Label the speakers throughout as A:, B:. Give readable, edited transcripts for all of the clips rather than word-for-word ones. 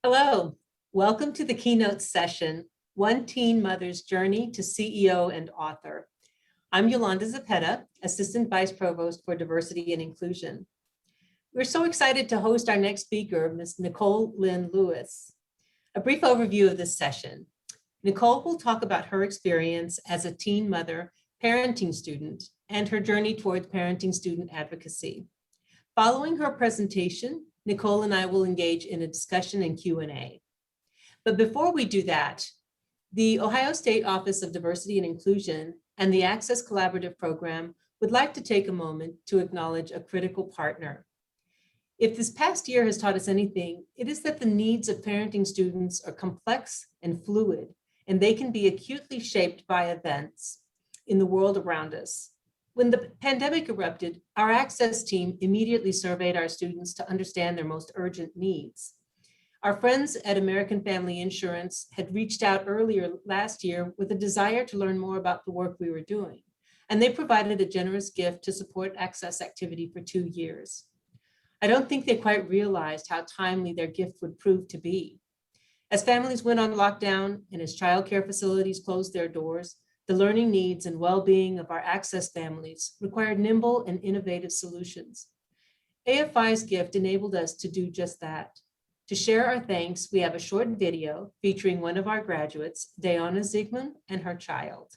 A: Hello, welcome to the Keynote session, One Teen Mother's Journey to CEO and Author. I'm Yolanda Zepeda, Assistant Vice Provost for Diversity and Inclusion. We're so excited to host our next speaker, Ms. Nicole Lynn Lewis. A brief overview of this session. Nicole will talk about her experience as a teen mother, parenting student, and her journey towards parenting student advocacy. Following her presentation, Nicole and I will engage in a discussion and Q&A. But before we do that, the Ohio State Office of Diversity and Inclusion and the Access Collaborative Program would like to take a moment to acknowledge a critical partner. If this past year has taught us anything, it is that the needs of parenting students are complex and fluid, and they can be acutely shaped by events in the world around us. When the pandemic erupted, our Access team immediately surveyed our students to understand their most urgent needs. Our friends at American Family Insurance had reached out earlier last year with a desire to learn more about the work we were doing, and they provided a generous gift to support Access activity for 2 years. I don't think they quite realized how timely their gift would prove to be. As families went on lockdown and as childcare facilities closed their doors, the learning needs and well-being of our Access families required nimble and innovative solutions. AFI's gift enabled us to do just that. To share our thanks, we have a short video featuring one of our graduates, Dianna Ziegman, and her child.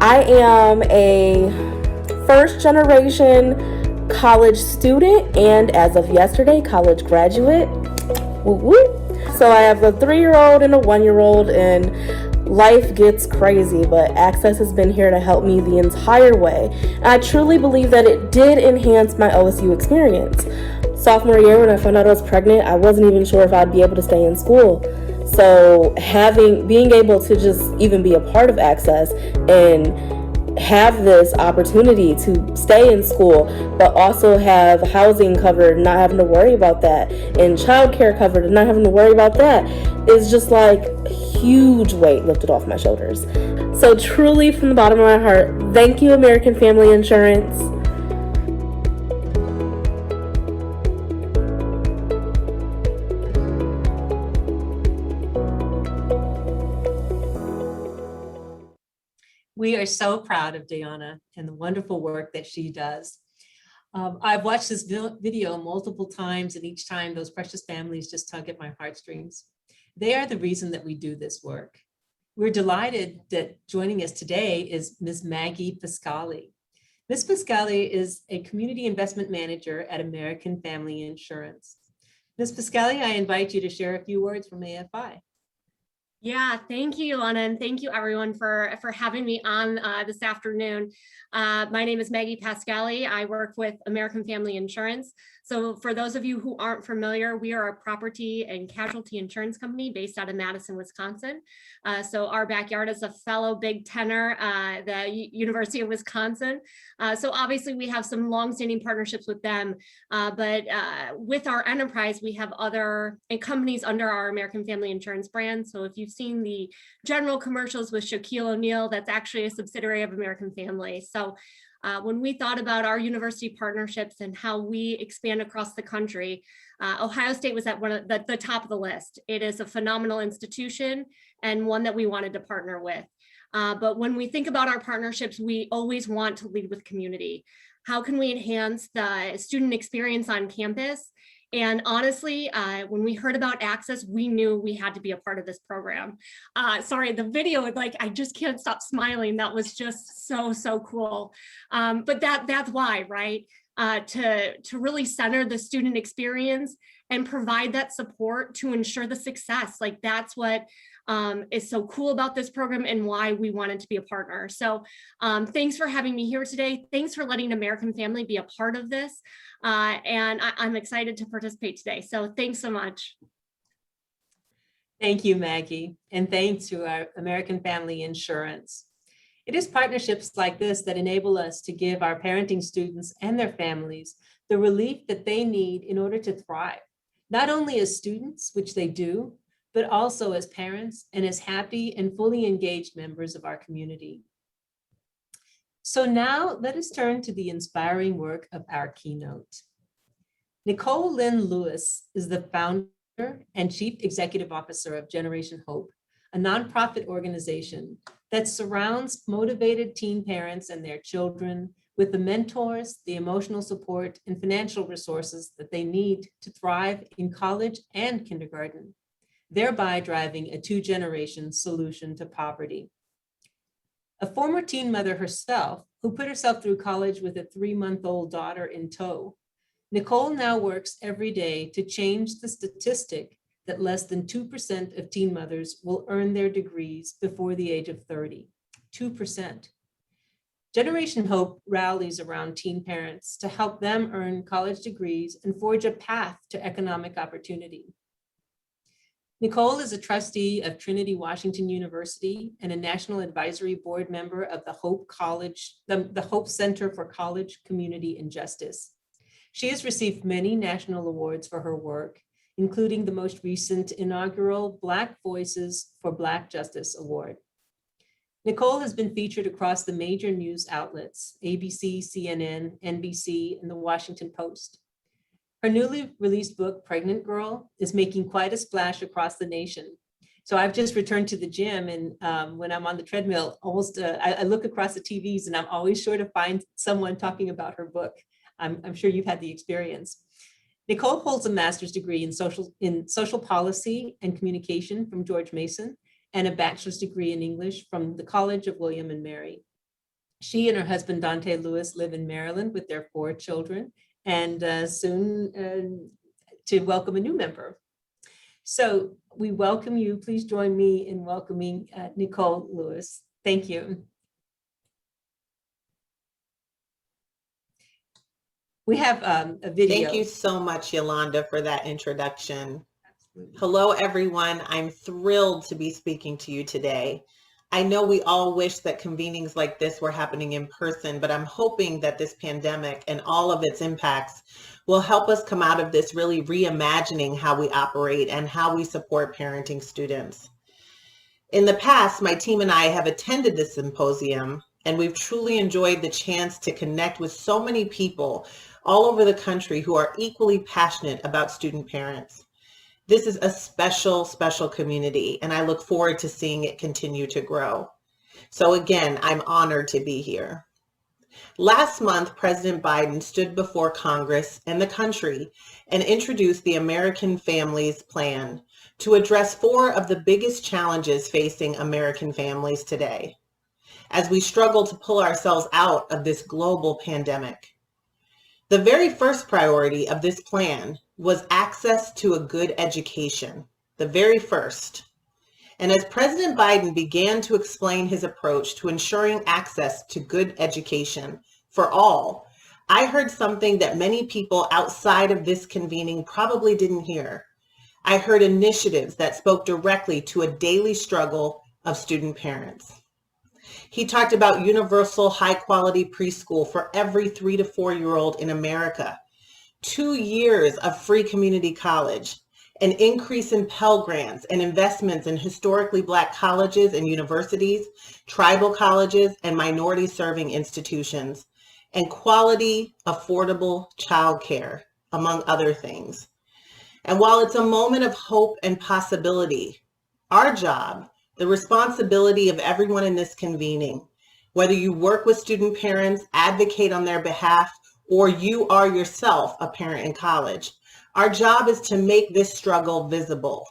B: I am a first generation college student and as of yesterday, college graduate. Woo woo. So I have a 3-year-old and a 1-year-old and life gets crazy, but Access has been here to help me the entire way. And I truly believe that it did enhance my OSU experience. Sophomore year, when I found out I was pregnant, I wasn't even sure if I'd be able to stay in school. So being able to just even be a part of Access and have this opportunity to stay in school, but also have housing covered, not having to worry about that, and childcare covered, and not having to worry about that, is just like a huge weight lifted off my shoulders. So truly, from the bottom of my heart, thank you, American Family Insurance.
A: We are so proud of Dianna and the wonderful work that she does. I've watched this video multiple times, and each time those precious families just tug at my heartstrings. They are the reason that we do this work. We're delighted that joining us today is Ms. Maggie Pascali. Ms. Pascali is a community investment manager at American Family Insurance. Ms. Pascali, I invite you to share a few words from AFI.
C: Yeah, thank you, Yolanda, and thank you everyone for having me on this afternoon. My name is Maggie Pascali. I work with American Family Insurance. So for those of you who aren't familiar, we are a property and casualty insurance company based out of Madison, Wisconsin. So our backyard is a fellow Big Tenor, the University of Wisconsin. So obviously we have some longstanding partnerships with them, but with our enterprise, we have other companies under our American Family Insurance brand. So if you've seen the general commercials with Shaquille O'Neal, that's actually a subsidiary of American Family. So when we thought about our university partnerships and how we expand across the country, Ohio State was at one of the top of the list. It is a phenomenal institution and one that we wanted to partner with. But when we think about our partnerships, we always want to lead with community. How can we enhance the student experience on campus And honestly, when we heard about Access, we knew we had to be a part of this program. Sorry, the video, like, I just can't stop smiling. That was just so, so cool. But that's why, right? To really center the student experience and provide that support to ensure the success. Like, that's what is so cool about this program and why we wanted to be a partner. So thanks for having me here today. Thanks for letting American Family be a part of this. And I'm excited to participate today. So thanks so much.
A: Thank you, Maggie, and thanks to our American Family Insurance. It is partnerships like this that enable us to give our parenting students and their families the relief that they need in order to thrive, not only as students, which they do, but also as parents and as happy and fully engaged members of our community. So now let us turn to the inspiring work of our keynote. Nicole Lynn Lewis is the founder and Chief Executive Officer of Generation Hope, a nonprofit organization that surrounds motivated teen parents and their children with the mentors, the emotional support, and financial resources that they need to thrive in college and kindergarten, thereby driving a two-generation solution to poverty. A former teen mother herself, who put herself through college with a 3-month-old daughter in tow, Nicole now works every day to change the statistic that less than 2% of teen mothers will earn their degrees before the age of 30. 2%. Generation Hope rallies around teen parents to help them earn college degrees and forge a path to economic opportunity. Nicole is a trustee of Trinity Washington University and a National Advisory Board member of the Hope Center for College, Community, and Justice. She has received many national awards for her work, including the most recent inaugural Black Voices for Black Justice Award. Nicole has been featured across the major news outlets, ABC, CNN, NBC, and the Washington Post. Her newly released book, Pregnant Girl, is making quite a splash across the nation. So I've just returned to the gym, and when I'm on the treadmill, I look across the TVs and I'm always sure to find someone talking about her book. I'm sure you've had the experience. Nicole holds a master's degree in social policy and communication from George Mason and a bachelor's degree in English from the College of William and Mary. She and her husband, Dante Lewis, live in Maryland with their 4 children, and soon to welcome a new member. So we welcome you. Please join me in welcoming Nicole Lewis. Thank you. We have a video.
D: Thank you so much, Yolanda, for that introduction. Absolutely. Hello, everyone. I'm thrilled to be speaking to you today. I know we all wish that convenings like this were happening in person, but I'm hoping that this pandemic and all of its impacts will help us come out of this really reimagining how we operate and how we support parenting students. In the past, my team and I have attended this symposium, and we've truly enjoyed the chance to connect with so many people all over the country who are equally passionate about student parents. This is a special, special community, and I look forward to seeing it continue to grow. So again, I'm honored to be here. Last month, President Biden stood before Congress and the country and introduced the American Families Plan to address 4 of the biggest challenges facing American families today, as we struggle to pull ourselves out of this global pandemic. The very first priority of this plan was access to a good education, the very first. And as President Biden began to explain his approach to ensuring access to good education for all, I heard something that many people outside of this convening probably didn't hear. I heard initiatives that spoke directly to a daily struggle of student parents. He talked about universal high-quality preschool for every 3 to 4-year-old in America, 2 years of free community college, an increase in Pell Grants and investments in historically Black colleges and universities, tribal colleges, and minority-serving institutions, and quality, affordable childcare, among other things. And while it's a moment of hope and possibility, our job, the responsibility of everyone in this convening, whether you work with student parents, advocate on their behalf, or you are yourself a parent in college, Our job is to make this struggle visible,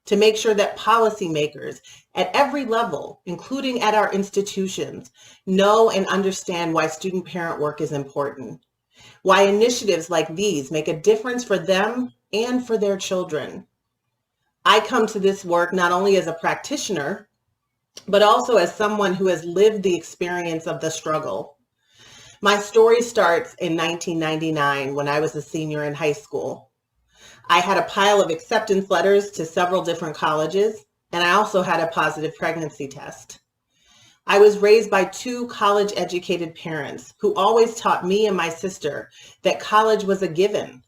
D: to make sure that policymakers at every level, including at our institutions, know and understand why student-parent work is important, why initiatives like these make a difference for them and for their children. I come to this work not only as a practitioner, but also as someone who has lived the experience of the struggle. My story starts in 1999 when I was a senior in high school. I had a pile of acceptance letters to several different colleges, and I also had a positive pregnancy test. I was raised by two college-educated parents who always taught me and my sister that college was a given.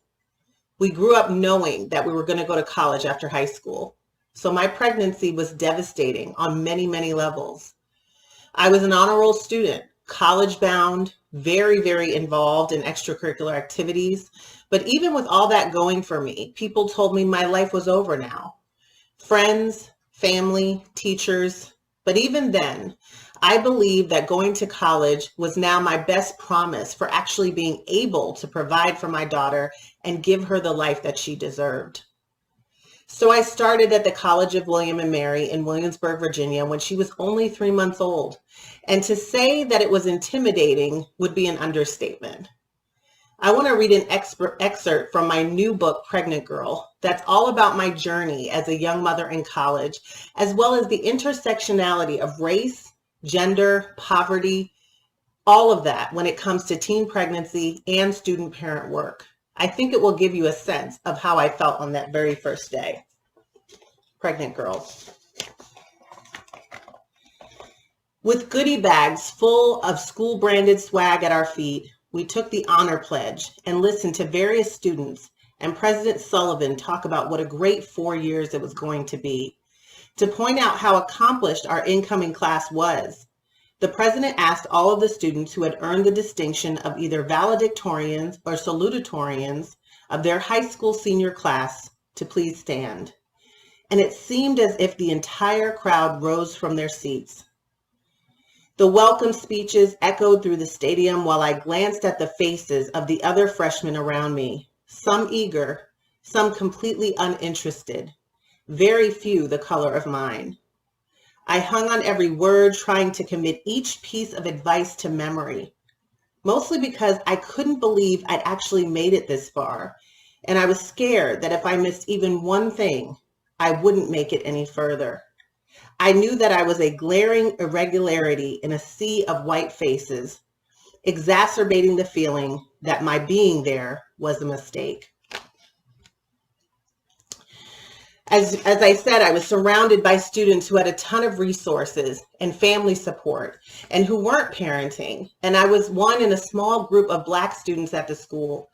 D: We grew up knowing that we were going to go to college after high school. So my pregnancy was devastating on many, many levels. I was an honor roll student, college-bound, very, very involved in extracurricular activities. But even with all that going for me, people told me my life was over now. Friends, family, teachers. But even then, I believed that going to college was now my best promise for actually being able to provide for my daughter and give her the life that she deserved. So I started at the College of William and Mary in Williamsburg, Virginia, when she was only 3 months old. And to say that it was intimidating would be an understatement. I want to read an excerpt from my new book, Pregnant Girl, that's all about my journey as a young mother in college, as well as the intersectionality of race, gender, poverty, all of that when it comes to teen pregnancy and student parent work. I think it will give you a sense of how I felt on that very first day. Pregnant Girl. With goodie bags full of school-branded swag at our feet, we took the honor pledge and listened to various students and President Sullivan talk about what a great 4 years it was going to be. To point out how accomplished our incoming class was, the president asked all of the students who had earned the distinction of either valedictorians or salutatorians of their high school senior class to please stand. And it seemed as if the entire crowd rose from their seats. The welcome speeches echoed through the stadium while I glanced at the faces of the other freshmen around me, some eager, some completely uninterested, very few the color of mine. I hung on every word, trying to commit each piece of advice to memory, mostly because I couldn't believe I'd actually made it this far, and I was scared that if I missed even one thing, I wouldn't make it any further. I knew that I was a glaring irregularity in a sea of white faces, exacerbating the feeling that my being there was a mistake. As I said, I was surrounded by students who had a ton of resources and family support and who weren't parenting. And I was one in a small group of Black students at the school.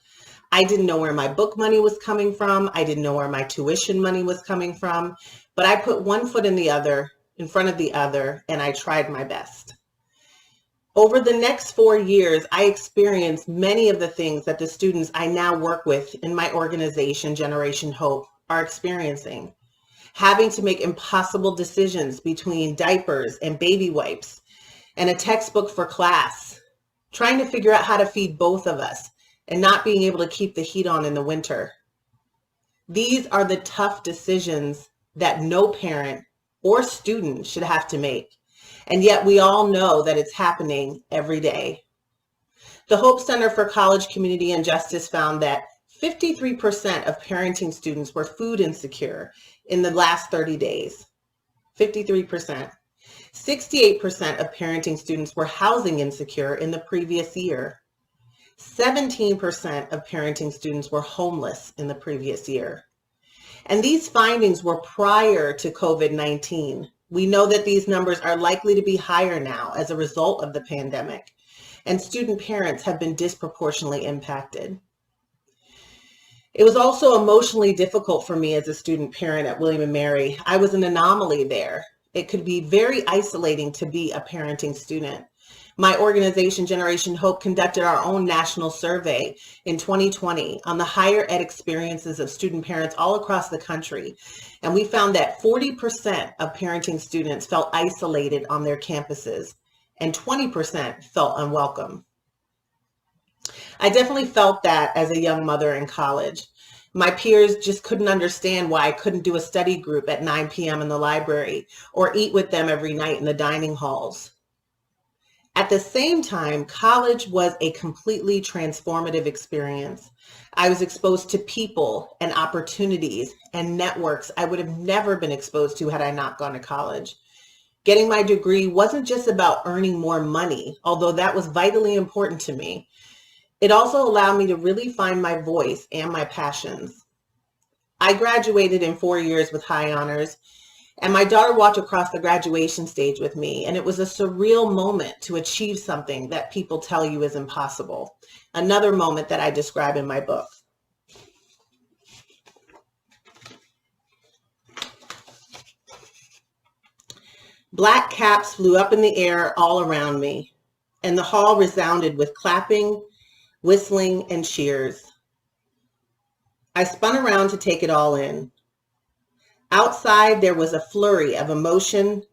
D: I didn't know where my book money was coming from. I didn't know where my tuition money was coming from. But I put one foot in front of the other, and I tried my best. Over the next 4 years, I experienced many of the things that the students I now work with in my organization, Generation Hope, are experiencing. Having to make impossible decisions between diapers and baby wipes and a textbook for class, trying to figure out how to feed both of us and not being able to keep the heat on in the winter. These are the tough decisions that no parent or student should have to make. And yet we all know that it's happening every day. The Hope Center for College Community and Justice found that 53% of parenting students were food insecure in the last 30 days. 53%. 68% of parenting students were housing insecure in the previous year. 17% of parenting students were homeless in the previous year. And these findings were prior to COVID-19. We know that these numbers are likely to be higher now as a result of the pandemic, and student parents have been disproportionately impacted. It was also emotionally difficult for me as a student parent at William & Mary. I was an anomaly there. It could be very isolating to be a parenting student. My organization, Generation Hope, conducted our own national survey in 2020 on the higher ed experiences of student parents all across the country. And we found that 40% of parenting students felt isolated on their campuses and 20% felt unwelcome. I definitely felt that as a young mother in college. My peers just couldn't understand why I couldn't do a study group at 9 p.m. in the library or eat with them every night in the dining halls. At the same time, college was a completely transformative experience. I was exposed to people and opportunities and networks I would have never been exposed to had I not gone to college. Getting my degree wasn't just about earning more money, although that was vitally important to me. It also allowed me to really find my voice and my passions. I graduated in 4 years with high honors, and my daughter walked across the graduation stage with me, and it was a surreal moment to achieve something that people tell you is impossible. Another moment that I describe in my book. Black caps flew up in the air all around me, and the hall resounded with clapping, whistling, and cheers. I spun around to take it all in. Outside, there was a flurry of emotion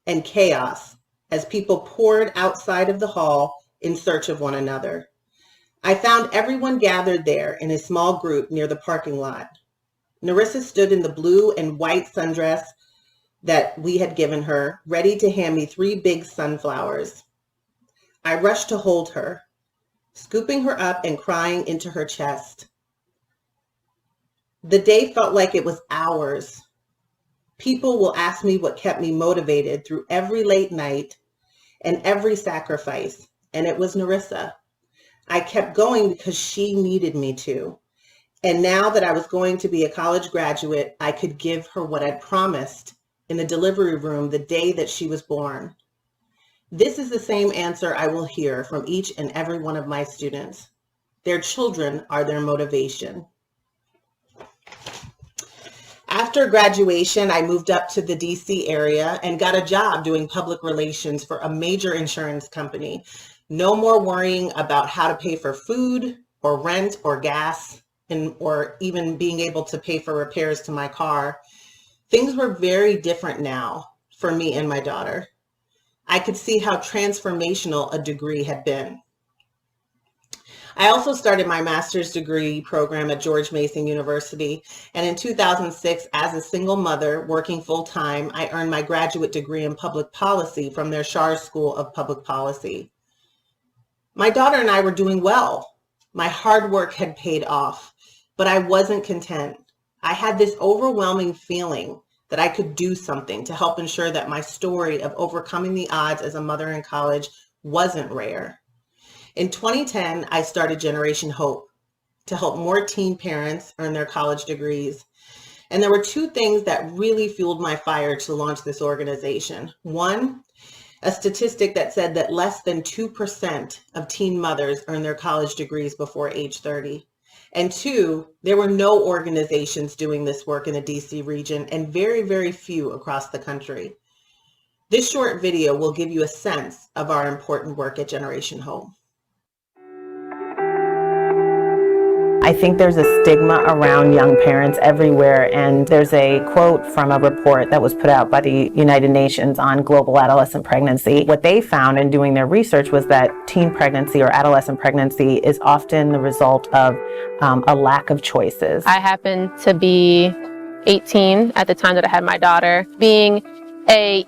D: and chaos as people poured outside of the hall in search of one another. I found everyone gathered there in a small group near the parking lot. Narissa stood in the blue and white sundress that we had given her, ready to hand me 3 big sunflowers. I rushed to hold her, scooping her up and crying into her chest. The day felt like it was hours. People will ask me what kept me motivated through every late night and every sacrifice, and it was Narissa. I kept going because she needed me to. And now that I was going to be a college graduate, I could give her what I'd promised in the delivery room the day that she was born. This is the same answer I will hear from each and every one of my students. Their children are their motivation. After graduation, I moved up to the DC area and got a job doing public relations for a major insurance company. No more worrying about how to pay for food or rent or gas, or even being able to pay for repairs to my car. Things were very different now for me and my daughter. I could see how transformational a degree had been. I also started my master's degree program at George Mason University, and in 2006, as a single mother working full-time, I earned my graduate degree in public policy from their Schar School of Public Policy. My daughter and I were doing well. My hard work had paid off, but I wasn't content. I had this overwhelming feeling that I could do something to help ensure that my story of overcoming the odds as a mother in college wasn't rare. In 2010, I started Generation Hope to help more teen parents earn their college degrees. And there were 2 things that really fueled my fire to launch this organization. One, a statistic that said that less than 2% of teen mothers earn their college degrees before age 30. And 2, there were no organizations doing this work in the DC region and very, very few across the country. This short video will give you a sense of our important work at Generation Hope.
E: I think there's a stigma around young parents everywhere, and there's a quote from a report that was put out by the United Nations on global adolescent pregnancy. What they found in doing their research was that teen pregnancy or adolescent pregnancy is often the result of a lack of choices.
F: I happened to be 18 at the time that I had my daughter. Being a,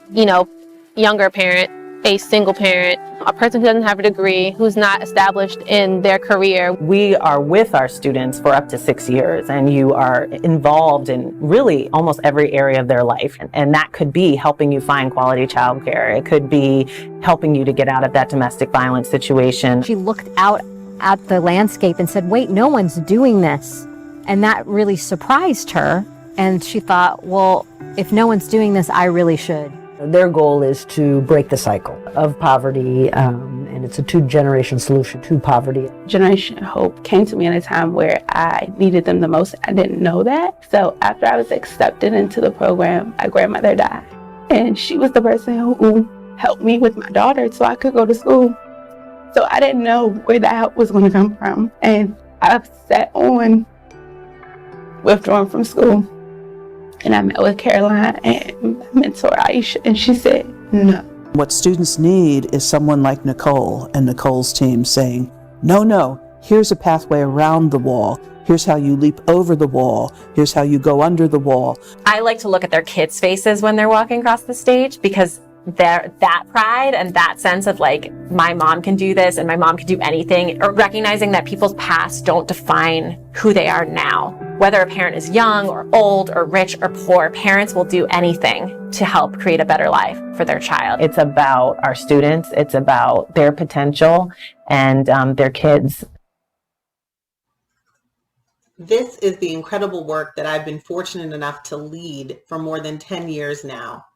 F: younger parent, a single parent, a person who doesn't have a degree, who's not established in their career.
E: We are with our students for up to 6 years, and you are involved in really almost every area of their life. And that could be helping you find quality childcare. It could be helping you to get out of that domestic violence situation.
G: She looked out at the landscape and said, wait, no one's doing this. And that really surprised her. And she thought, well, if no one's doing this, I really should.
H: Their goal is to break the cycle of poverty, and it's a 2-generation solution to poverty.
I: Generation Hope came to me at a time where I needed them the most. I didn't know that. So after I was accepted into the program, my grandmother died. And she was the person who helped me with my daughter so I could go to school. So I didn't know where that help was going to come from. And I sat on withdrawing from school. And I met with Caroline and my mentor Aisha, and she said, no.
J: What students need is someone like Nicole and Nicole's team saying, no, Here's a pathway around the wall. Here's how you leap over the wall. Here's how you go under the wall.
K: I like to look at their kids' faces when they're walking across the stage, because that pride and that sense of like, my mom can do this and my mom can do anything, or recognizing that people's past don't define who they are now. Whether a parent is young or old or rich or poor, parents will do anything to help create a better life for their child.
E: It's about our students. It's about their potential and their kids.
D: This is the incredible work that I've been fortunate enough to lead for more than 10 years now.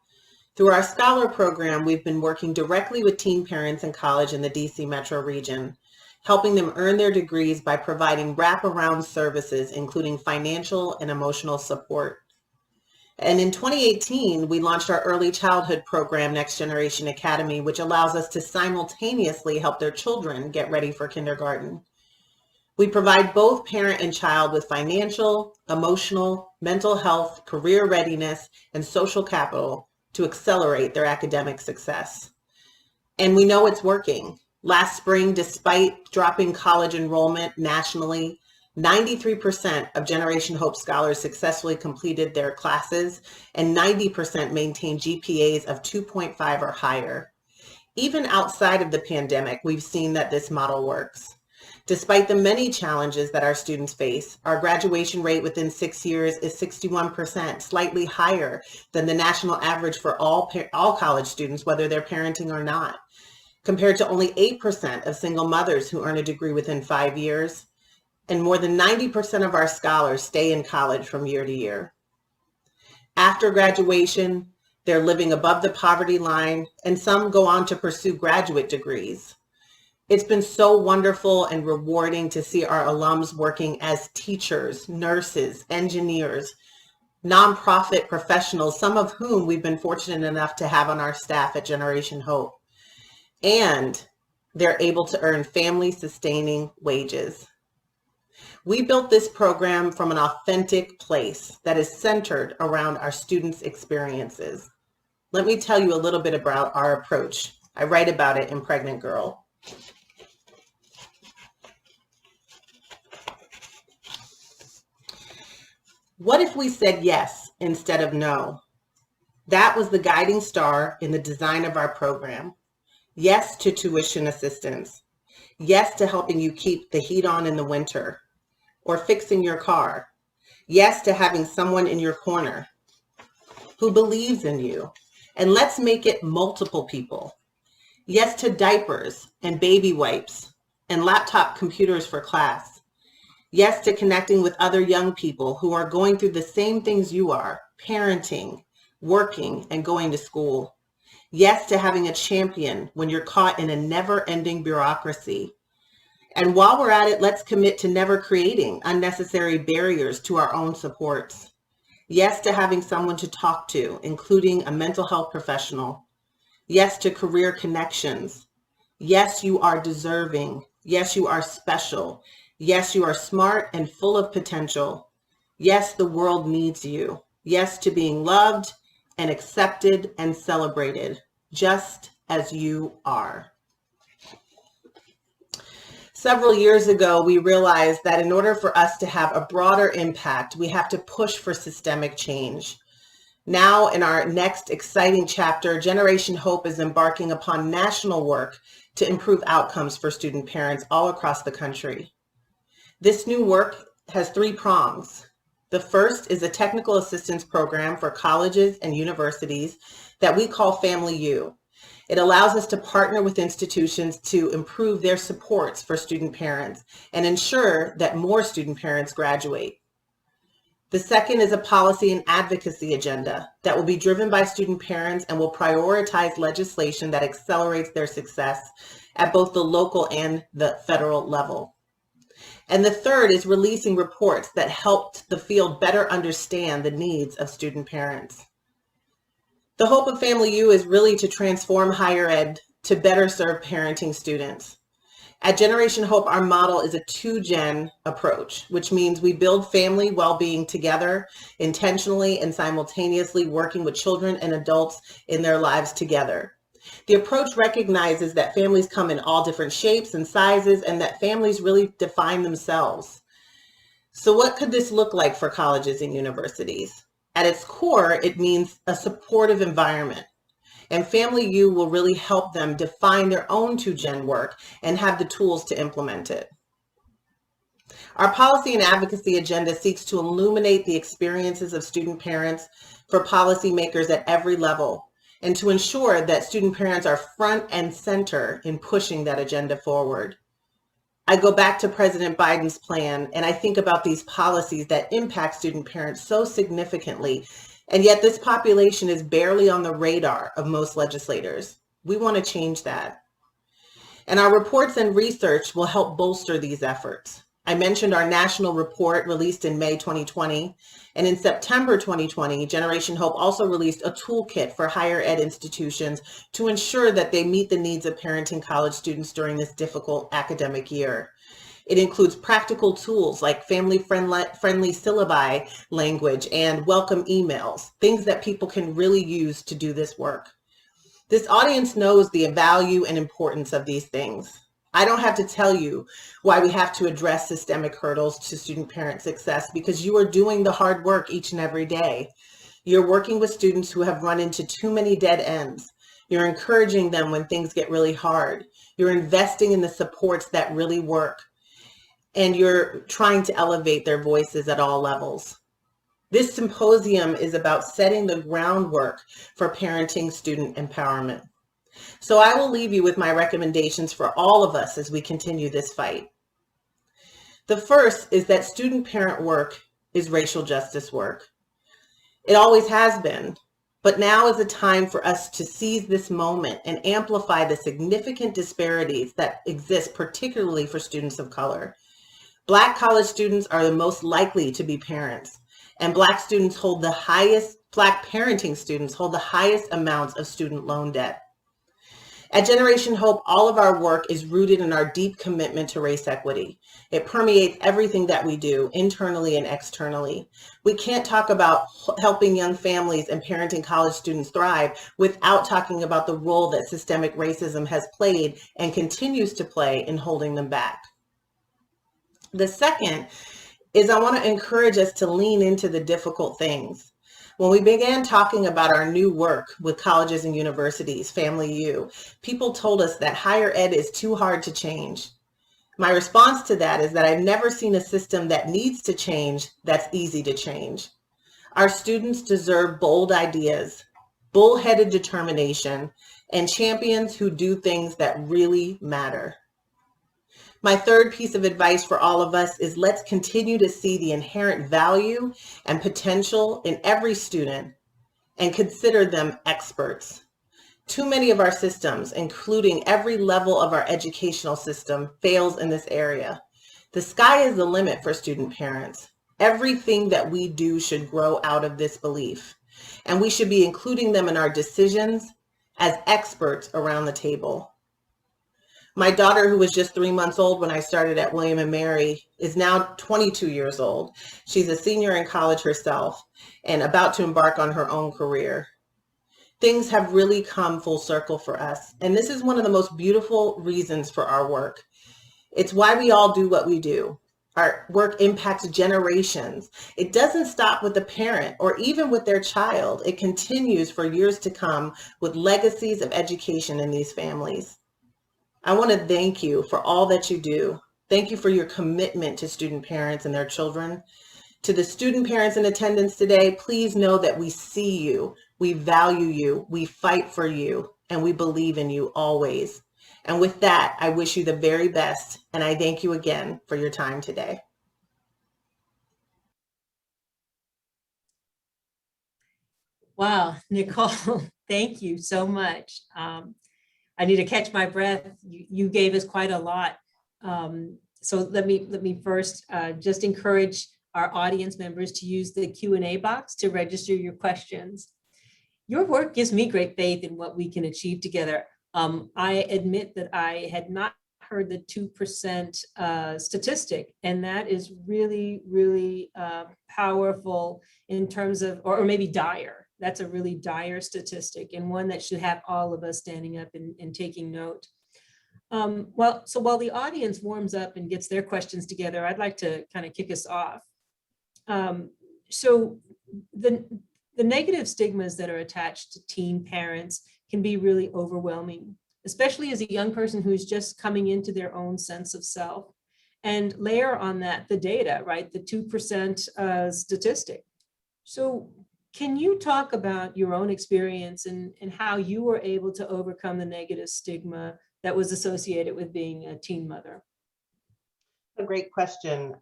D: Through our Scholar program, we've been working directly with teen parents in college in the DC metro region, helping them earn their degrees by providing wraparound services, including financial and emotional support. And in 2018, we launched our early childhood program, Next Generation Academy, which allows us to simultaneously help their children get ready for kindergarten. We provide both parent and child with financial, emotional, mental health, career readiness, and social capital to accelerate their academic success. And we know it's working. Last spring, despite dropping college enrollment nationally, 93% of Generation Hope scholars successfully completed their classes, and 90% maintained GPAs of 2.5 or higher. Even outside of the pandemic, we've seen that this model works. Despite the many challenges that our students face, our graduation rate within 6 years is 61%, slightly higher than the national average for all college students, whether they're parenting or not, compared to only 8% of single mothers who earn a degree within 5 years. And more than 90% of our scholars stay in college from year to year. After graduation, they're living above the poverty line, and some go on to pursue graduate degrees. It's been so wonderful and rewarding to see our alums working as teachers, nurses, engineers, nonprofit professionals, some of whom we've been fortunate enough to have on our staff at Generation Hope. And they're able to earn family-sustaining wages. We built this program from an authentic place that is centered around our students' experiences. Let me tell you a little bit about our approach. I write about it in Pregnant Girl. What if we said yes instead of no? That was the guiding star in the design of our program. Yes to tuition assistance. Yes to helping you keep the heat on in the winter or fixing your car. Yes to having someone in your corner who believes in you. And let's make it multiple people. Yes to diapers and baby wipes and laptop computers for class. Yes to connecting with other young people who are going through the same things you are, parenting, working, and going to school. Yes to having a champion when you're caught in a never-ending bureaucracy. And while we're at it, let's commit to never creating unnecessary barriers to our own supports. Yes to having someone to talk to, including a mental health professional. Yes to career connections. Yes, you are deserving. Yes, you are special. Yes, you are smart and full of potential. Yes, the world needs you. Yes to being loved and accepted and celebrated, just as you are. Several years ago, we realized that in order for us to have a broader impact, we have to push for systemic change. Now, in our next exciting chapter, Generation Hope is embarking upon national work to improve outcomes for student parents all across the country. This new work has 3 prongs. The first is a technical assistance program for colleges and universities that we call Family U. It allows us to partner with institutions to improve their supports for student parents and ensure that more student parents graduate. The second is a policy and advocacy agenda that will be driven by student parents and will prioritize legislation that accelerates their success at both the local and the federal level. And the third is releasing reports that helped the field better understand the needs of student parents. The hope of Family U is really to transform higher ed to better serve parenting students. At Generation Hope, our model is a 2-gen approach, which means we build family well-being together, intentionally and simultaneously working with children and adults in their lives together. The approach recognizes that families come in all different shapes and sizes, and that families really define themselves. So what could this look like for colleges and universities? At its core, it means a supportive environment. And Family U will really help them define their own 2-gen work and have the tools to implement it. Our policy and advocacy agenda seeks to illuminate the experiences of student parents for policymakers at every level, and to ensure that student parents are front and center in pushing that agenda forward. I go back to President Biden's plan, and I think about these policies that impact student parents so significantly, and yet this population is barely on the radar of most legislators. We want to change that. And our reports and research will help bolster these efforts. I mentioned our national report released in May 2020, and in September 2020, Generation Hope also released a toolkit for higher ed institutions to ensure that they meet the needs of parenting college students during this difficult academic year. It includes practical tools like family-friendly syllabi language and welcome emails, things that people can really use to do this work. This audience knows the value and importance of these things. I don't have to tell you why we have to address systemic hurdles to student parent success, because you are doing the hard work each and every day. You're working with students who have run into too many dead ends. You're encouraging them when things get really hard. You're investing in the supports that really work. And you're trying to elevate their voices at all levels. This symposium is about setting the groundwork for parenting student empowerment. So I will leave you with my recommendations for all of us as we continue this fight. The first is that student parent work is racial justice work. It always has been, but now is the time for us to seize this moment and amplify the significant disparities that exist, particularly for students of color. Black college students are the most likely to be parents, and Black parenting students hold the highest amounts of student loan debt. At Generation Hope, all of our work is rooted in our deep commitment to race equity. It permeates everything that we do, internally and externally. We can't talk about helping young families and parenting college students thrive without talking about the role that systemic racism has played and continues to play in holding them back. The second is I want to encourage us to lean into the difficult things. When we began talking about our new work with colleges and universities, Family U, people told us that higher ed is too hard to change. My response to that is that I've never seen a system that needs to change that's easy to change. Our students deserve bold ideas, bullheaded determination, and champions who do things that really matter. My third piece of advice for all of us is let's continue to see the inherent value and potential in every student and consider them experts. Too many of our systems, including every level of our educational system, fails in this area. The sky is the limit for student parents. Everything that we do should grow out of this belief, and we should be including them in our decisions as experts around the table. My daughter, who was just 3 months old when I started at William & Mary, is now 22 years old. She's a senior in college herself and about to embark on her own career. Things have really come full circle for us, and this is one of the most beautiful reasons for our work. It's why we all do what we do. Our work impacts generations. It doesn't stop with the parent or even with their child. It continues for years to come with legacies of education in these families. I want to thank you for all that you do. Thank you for your commitment to student parents and their children. To the student parents in attendance today, please know that we see you, we value you, we fight for you, and we believe in you always. And with that, I wish you the very best, and I thank you again for your time today.
A: Wow, Nicole, thank you so much. I need to catch my breath. You gave us quite a lot. So let me first just encourage our audience members to use the Q&A box to register your questions. Your work gives me great faith in what we can achieve together. I admit that I had not heard the 2% statistic, and that is really, really powerful in terms of, or maybe dire, That's a really dire statistic, and one that should have all of us standing up and taking note. So while the audience warms up and gets their questions together, I'd like to kind of kick us off. So the negative stigmas that are attached to teen parents can be really overwhelming, especially as a young person who's just coming into their own sense of self. And layer on that the data, right? The 2% statistic. So can you talk about your own experience and how you were able to overcome the negative stigma that was associated with being a teen mother?
D: A great question.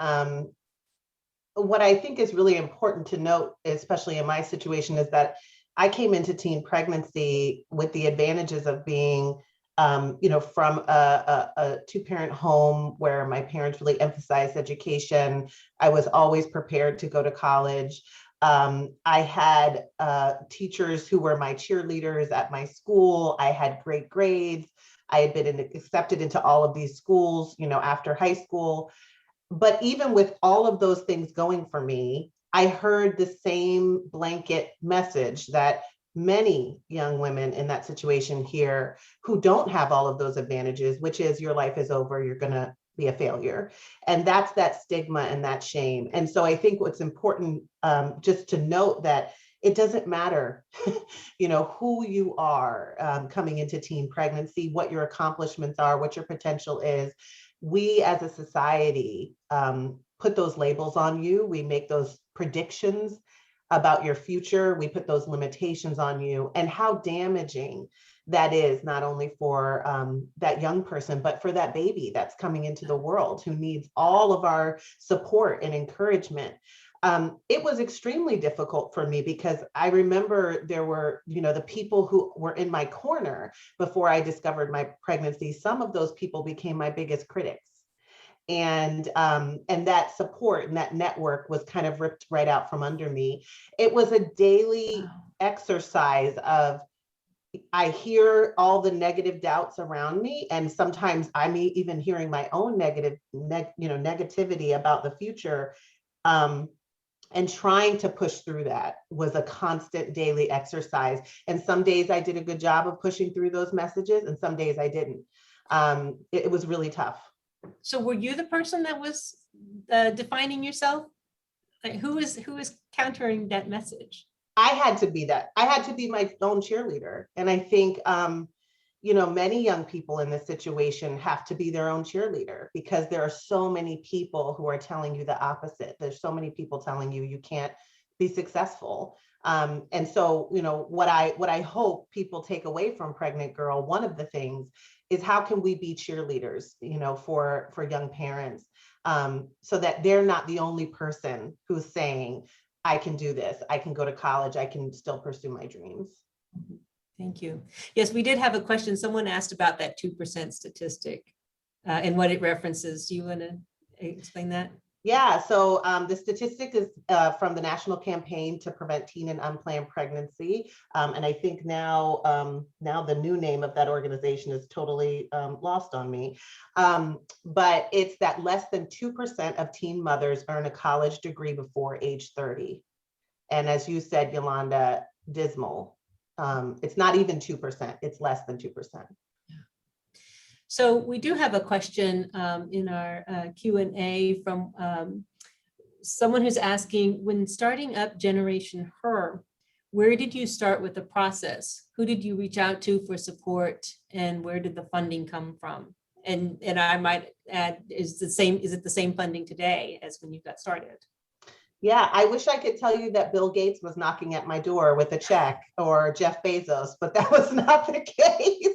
D: What I think is really important to note, especially in my situation, is that I came into teen pregnancy with the advantages of being from a two-parent home where my parents really emphasized education. I was always prepared to go to college. I had teachers who were my cheerleaders at my school. I had great grades. I had been accepted into all of these schools, after high school. But even with all of those things going for me, I heard the same blanket message that many young women in that situation here who don't have all of those advantages, which is your life is over, you're going to be a failure. And that's that stigma and that shame. And so I think what's important just to note that it doesn't matter, who you are coming into teen pregnancy, what your accomplishments are, what your potential is. We as a society put those labels on you. We make those predictions about your future. We put those limitations on you, and how damaging that is, not only for that young person, but for that baby that's coming into the world who needs all of our support and encouragement. It was extremely difficult for me because I remember there were, the people who were in my corner before I discovered my pregnancy. Some of those people became my biggest critics. And that support and that network was kind of ripped right out from under me. It was a daily exercise of, I hear all the negative doubts around me, and sometimes I'm even hearing my own negativity about the future. And trying to push through that was a constant daily exercise. And some days I did a good job of pushing through those messages, and some days I didn't. It was really tough.
A: So were you the person that was defining yourself? Like, who is countering that message?
D: I had to be that. I had to be my own cheerleader. And I think, many young people in this situation have to be their own cheerleader, because there are so many people who are telling you the opposite. There's so many people telling you you can't be successful. And so, what I hope people take away from Pregnant Girl, one of the things is, how can we be cheerleaders, for young parents, so that they're not the only person who's saying, I can do this, I can go to college, I can still pursue my dreams.
A: Thank you. Yes, we did have a question. Someone asked about that 2% statistic and what it references. Do you want to explain that?
D: Yeah, so the statistic is from the National Campaign to Prevent Teen and Unplanned Pregnancy. And I think now the new name of that organization is totally lost on me. But it's that less than 2% of teen mothers earn a college degree before age 30. And as you said, Yolanda, dismal. It's not even 2%, it's less than 2%.
A: So we do have a question in our Q&A from someone who's asking, when starting up Generation Her, where did you start with the process? Who did you reach out to for support, and where did the funding come from? And I might add, is it the same funding today as when you got started?
D: Yeah, I wish I could tell you that Bill Gates was knocking at my door with a check, or Jeff Bezos, but that was not the case.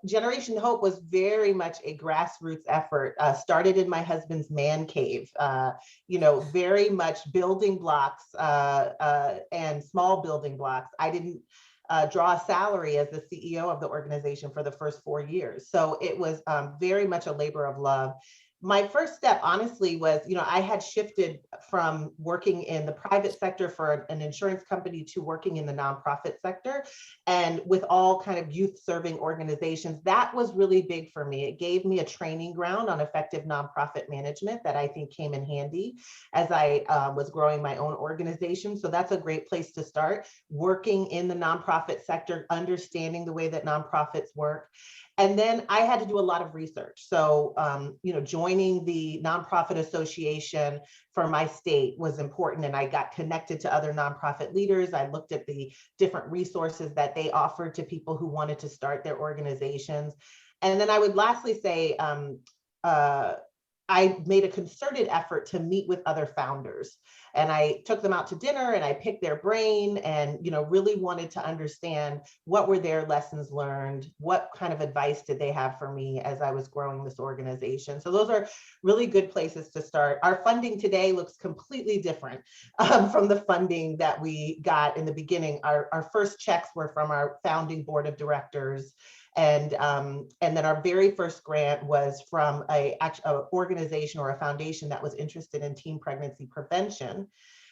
D: Generation Hope was very much a grassroots effort, started in my husband's man cave, very much building blocks and small building blocks. I didn't draw a salary as the CEO of the organization for the first 4 years. So it was very much a labor of love. My first step, honestly, was, I had shifted from working in the private sector for an insurance company to working in the nonprofit sector. And with all kind of youth serving organizations, that was really big for me. It gave me a training ground on effective nonprofit management that I think came in handy as I was growing my own organization. So that's a great place to start, working in the nonprofit sector, understanding the way that nonprofits work. And then I had to do a lot of research. So, joining the nonprofit association for my state was important. And I got connected to other nonprofit leaders. I looked at the different resources that they offered to people who wanted to start their organizations. And then I would lastly say, I made a concerted effort to meet with other founders, and I took them out to dinner and I picked their brain and, really wanted to understand what were their lessons learned, what kind of advice did they have for me as I was growing this organization. So those are really good places to start. Our funding today looks completely different from the funding that we got in the beginning. Our first checks were from our founding board of directors. And then our very first grant was from a organization or a foundation that was interested in teen pregnancy prevention,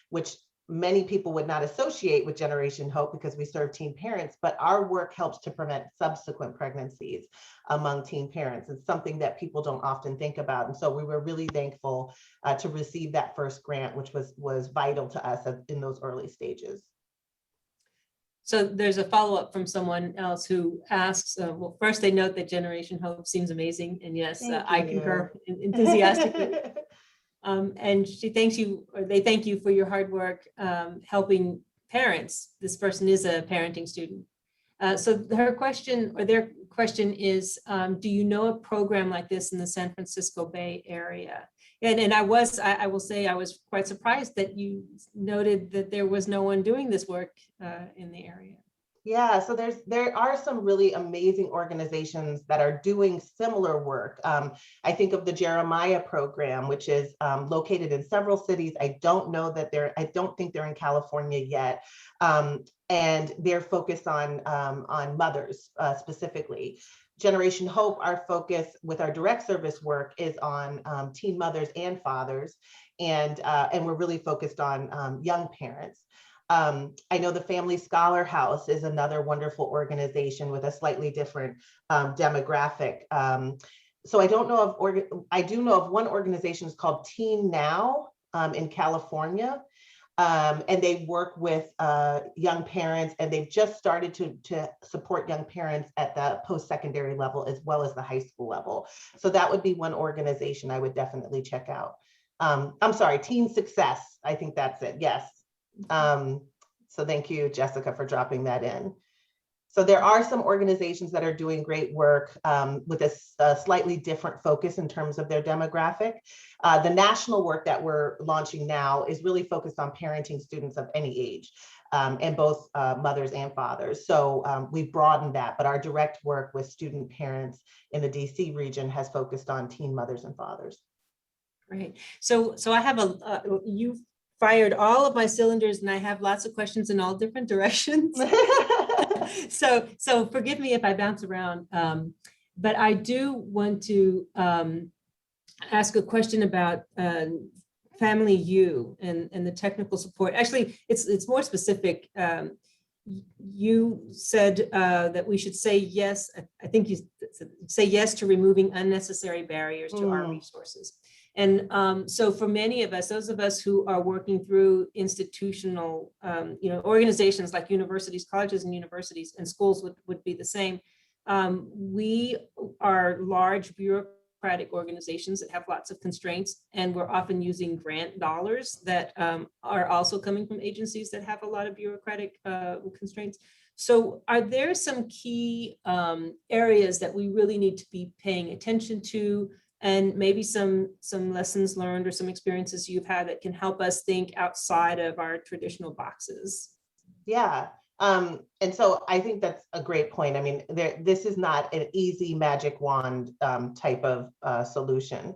D: which many people would not associate with Generation Hope because we serve teen parents, but our work helps to prevent subsequent pregnancies among teen parents. It's something that people don't often think about. And so we were really thankful to receive that first grant, which was vital to us in those early stages.
A: So there's a follow-up from someone else who asks, well, first they note that Generation Hope seems amazing. And yes, I concur enthusiastically. And she thanks you, or they thank you for your hard work helping parents. This person is a parenting student. So her question, or their question is, do you know a program like this in the San Francisco Bay Area? And I will say I was quite surprised that you noted that there was no one doing this work in the area.
D: Yeah, so there are some really amazing organizations that are doing similar work. I think of the Jeremiah program, which is located in several cities. I don't think they're in California yet. And they're focused on mothers specifically. Generation Hope, our focus with our direct service work is on teen mothers and fathers, and we're really focused on young parents. I know the Family Scholar House is another wonderful organization with a slightly different demographic. So I don't know I do know of one organization called Teen Now in California. And they work with young parents, and they've just started to support young parents at the post-secondary level as well as the high school level. So that would be one organization I would definitely check out. I'm sorry, Teen Success. I think that's it. Yes. So thank you, Jessica, for dropping that in. So there are some organizations that are doing great work with a slightly different focus in terms of their demographic. The national work that we're launching now is really focused on parenting students of any age, and both mothers and fathers. So we've broadened that, but our direct work with student parents in the DC region has focused on teen mothers and fathers.
A: Great. So I have you've fired all of my cylinders, and I have lots of questions in all different directions. So forgive me if I bounce around, but I do want to ask a question about Family U and the technical support. Actually, it's more specific. You said that we should say yes. I think you say yes to removing unnecessary barriers to our resources. And so for many of us, those of us who are working through institutional, organizations like universities, colleges and universities, and schools would be the same. We are large bureaucratic organizations that have lots of constraints, and we're often using grant dollars that are also coming from agencies that have a lot of bureaucratic constraints. So are there some key areas that we really need to be paying attention to, and maybe some lessons learned or some experiences you've had that can help us think outside of our traditional boxes?
D: Yeah. And so I think that's a great point. I mean, this is not an easy magic wand type of solution.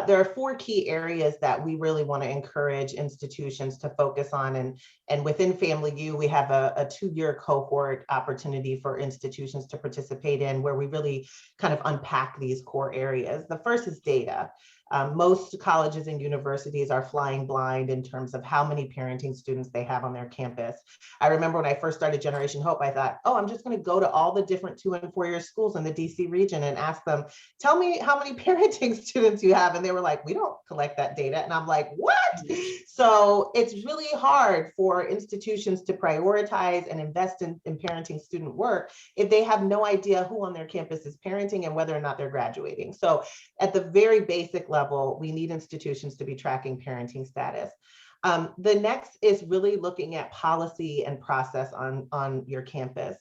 D: There are 4 key areas that we really want to encourage institutions to focus on. And within Family U, we have a 2-year cohort opportunity for institutions to participate in, where we really kind of unpack these core areas. The first is data. Most colleges and universities are flying blind in terms of how many parenting students they have on their campus. I remember when I first started Generation Hope, I thought, oh, I'm just going to go to all the different 2- and 4-year schools in the DC region and ask them, tell me how many parenting students you have. And they were like, we don't collect that data. And I'm like, what? So it's really hard for institutions to prioritize and invest in parenting student work if they have no idea who on their campus is parenting and whether or not they're graduating. So at the very basic level, we need institutions to be tracking parenting status. The next is really looking at policy and process on your campus.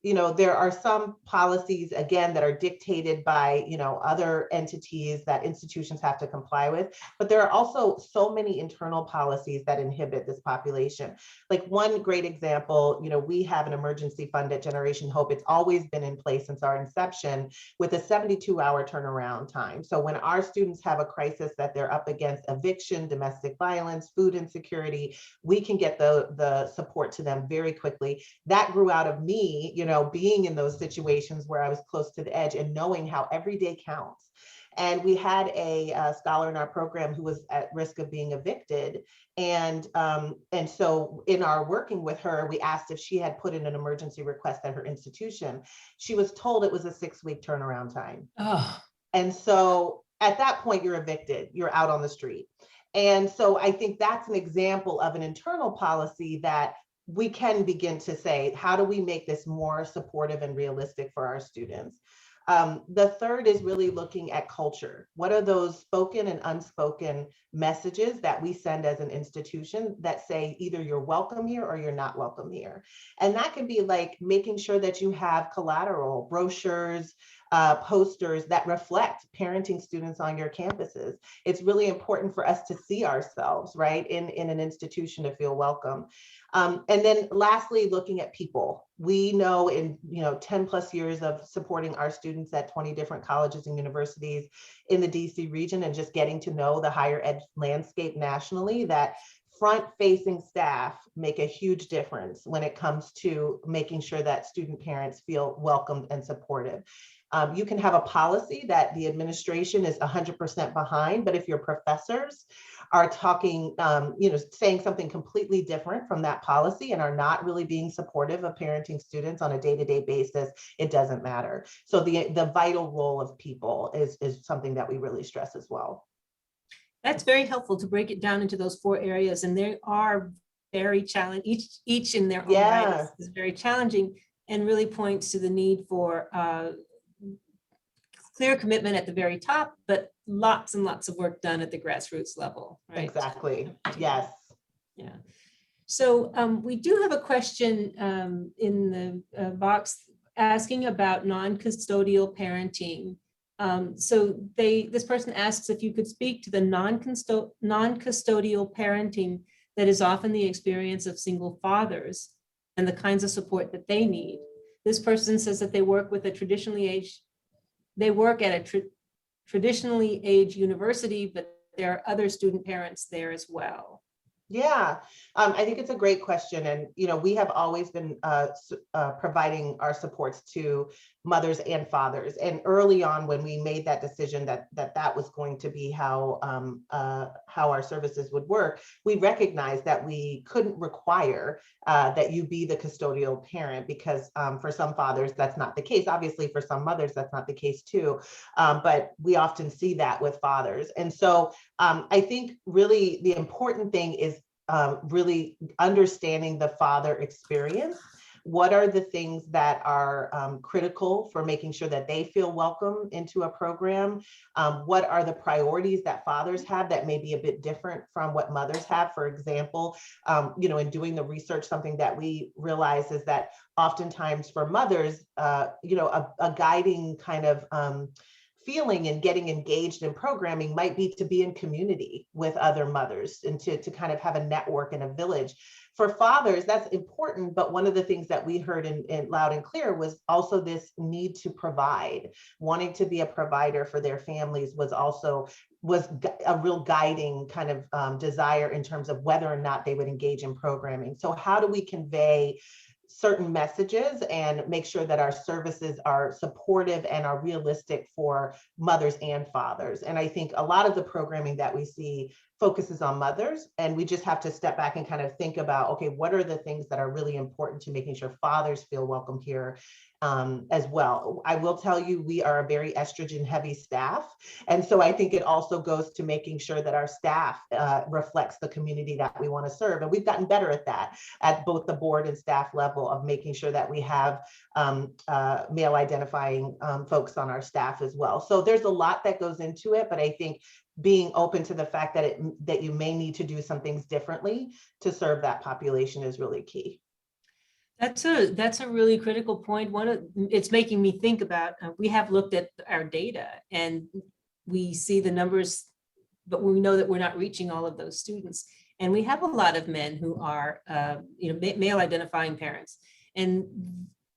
D: You know, there are some policies, again, that are dictated by, you know, other entities that institutions have to comply with, but there are also so many internal policies that inhibit this population. Like one great example, you know, we have an emergency fund at Generation Hope. It's always been in place since our inception with a 72-hour turnaround time. So when our students have a crisis that they're up against, eviction, domestic violence, food insecurity, we can get the support to them very quickly. That grew out of me, you know, being in those situations where I was close to the edge and knowing how every day counts. And we had a scholar in our program who was at risk of being evicted. And so in our working with her, we asked if she had put in an emergency request at her institution. She was told it was a 6-week turnaround time.
A: Oh.
D: And so at that point, you're evicted, you're out on the street. And so I think that's an example of an internal policy that we can begin to say, how do we make this more supportive and realistic for our students? The third is really looking at culture. What are those spoken and unspoken messages that we send as an institution that say either you're welcome here or you're not welcome here? And that can be like making sure that you have collateral, brochures, posters that reflect parenting students on your campuses. It's really important for us to see ourselves, right, in an institution to feel welcome. And then lastly, looking at people. We know in 10 plus years of supporting our students at 20 different colleges and universities in the DC region and just getting to know the higher ed landscape nationally, that front-facing staff make a huge difference when it comes to making sure that student parents feel welcomed and supported. You can have a policy that the administration is 100% behind, but if your professors are talking, saying something completely different from that policy and are not really being supportive of parenting students on a day-to-day basis, it doesn't matter. So the vital role of people is something that we really stress as well.
A: That's very helpful to break it down into those 4 areas, and they are very challenging. Each in their own right is very challenging, and really points to the need for clear commitment at the very top, but lots and lots of work done at the grassroots level. Right?
D: Exactly. Yes.
A: Yeah. So we do have a question in the box asking about non-custodial parenting. So this person asks if you could speak to the non-custodial parenting that is often the experience of single fathers and the kinds of support that they need. This person says that they work at a traditionally aged university, but there are other student parents there as well.
D: Yeah, I think it's a great question. And, we have always been providing our supports to mothers and fathers. And early on, when we made that decision that was going to be how our services would work, we recognized that we couldn't require that you be the custodial parent, because for some fathers, that's not the case. Obviously, for some mothers, that's not the case too. But we often see that with fathers. And so I think really the important thing is really understanding the father experience. What are the things that are critical for making sure that they feel welcome into a program? What are the priorities that fathers have that may be a bit different from what mothers have? For example, in doing the research, something that we realize is that oftentimes for mothers, a guiding kind of feeling and getting engaged in programming might be to be in community with other mothers and to kind of have a network and a village. For fathers, that's important, but one of the things that we heard in loud and clear was also this need to provide. Wanting to be a provider for their families was a real guiding kind of desire in terms of whether or not they would engage in programming. So how do we convey certain messages and make sure that our services are supportive and are realistic for mothers and fathers. And I think a lot of the programming that we see focuses on mothers, and we just have to step back and kind of think about, okay, what are the things that are really important to making sure fathers feel welcome here as well. I will tell you, we are a very estrogen heavy staff. And so I think it also goes to making sure that our staff reflects the community that we want to serve. And we've gotten better at that at both the board and staff level of making sure that we have male identifying folks on our staff as well. So there's a lot that goes into it, but I think being open to the fact that that you may need to do some things differently to serve that population is really key.
A: That's a really critical point. It's making me think about, we have looked at our data and we see the numbers, but we know that we're not reaching all of those students. And we have a lot of men who are, male identifying parents, and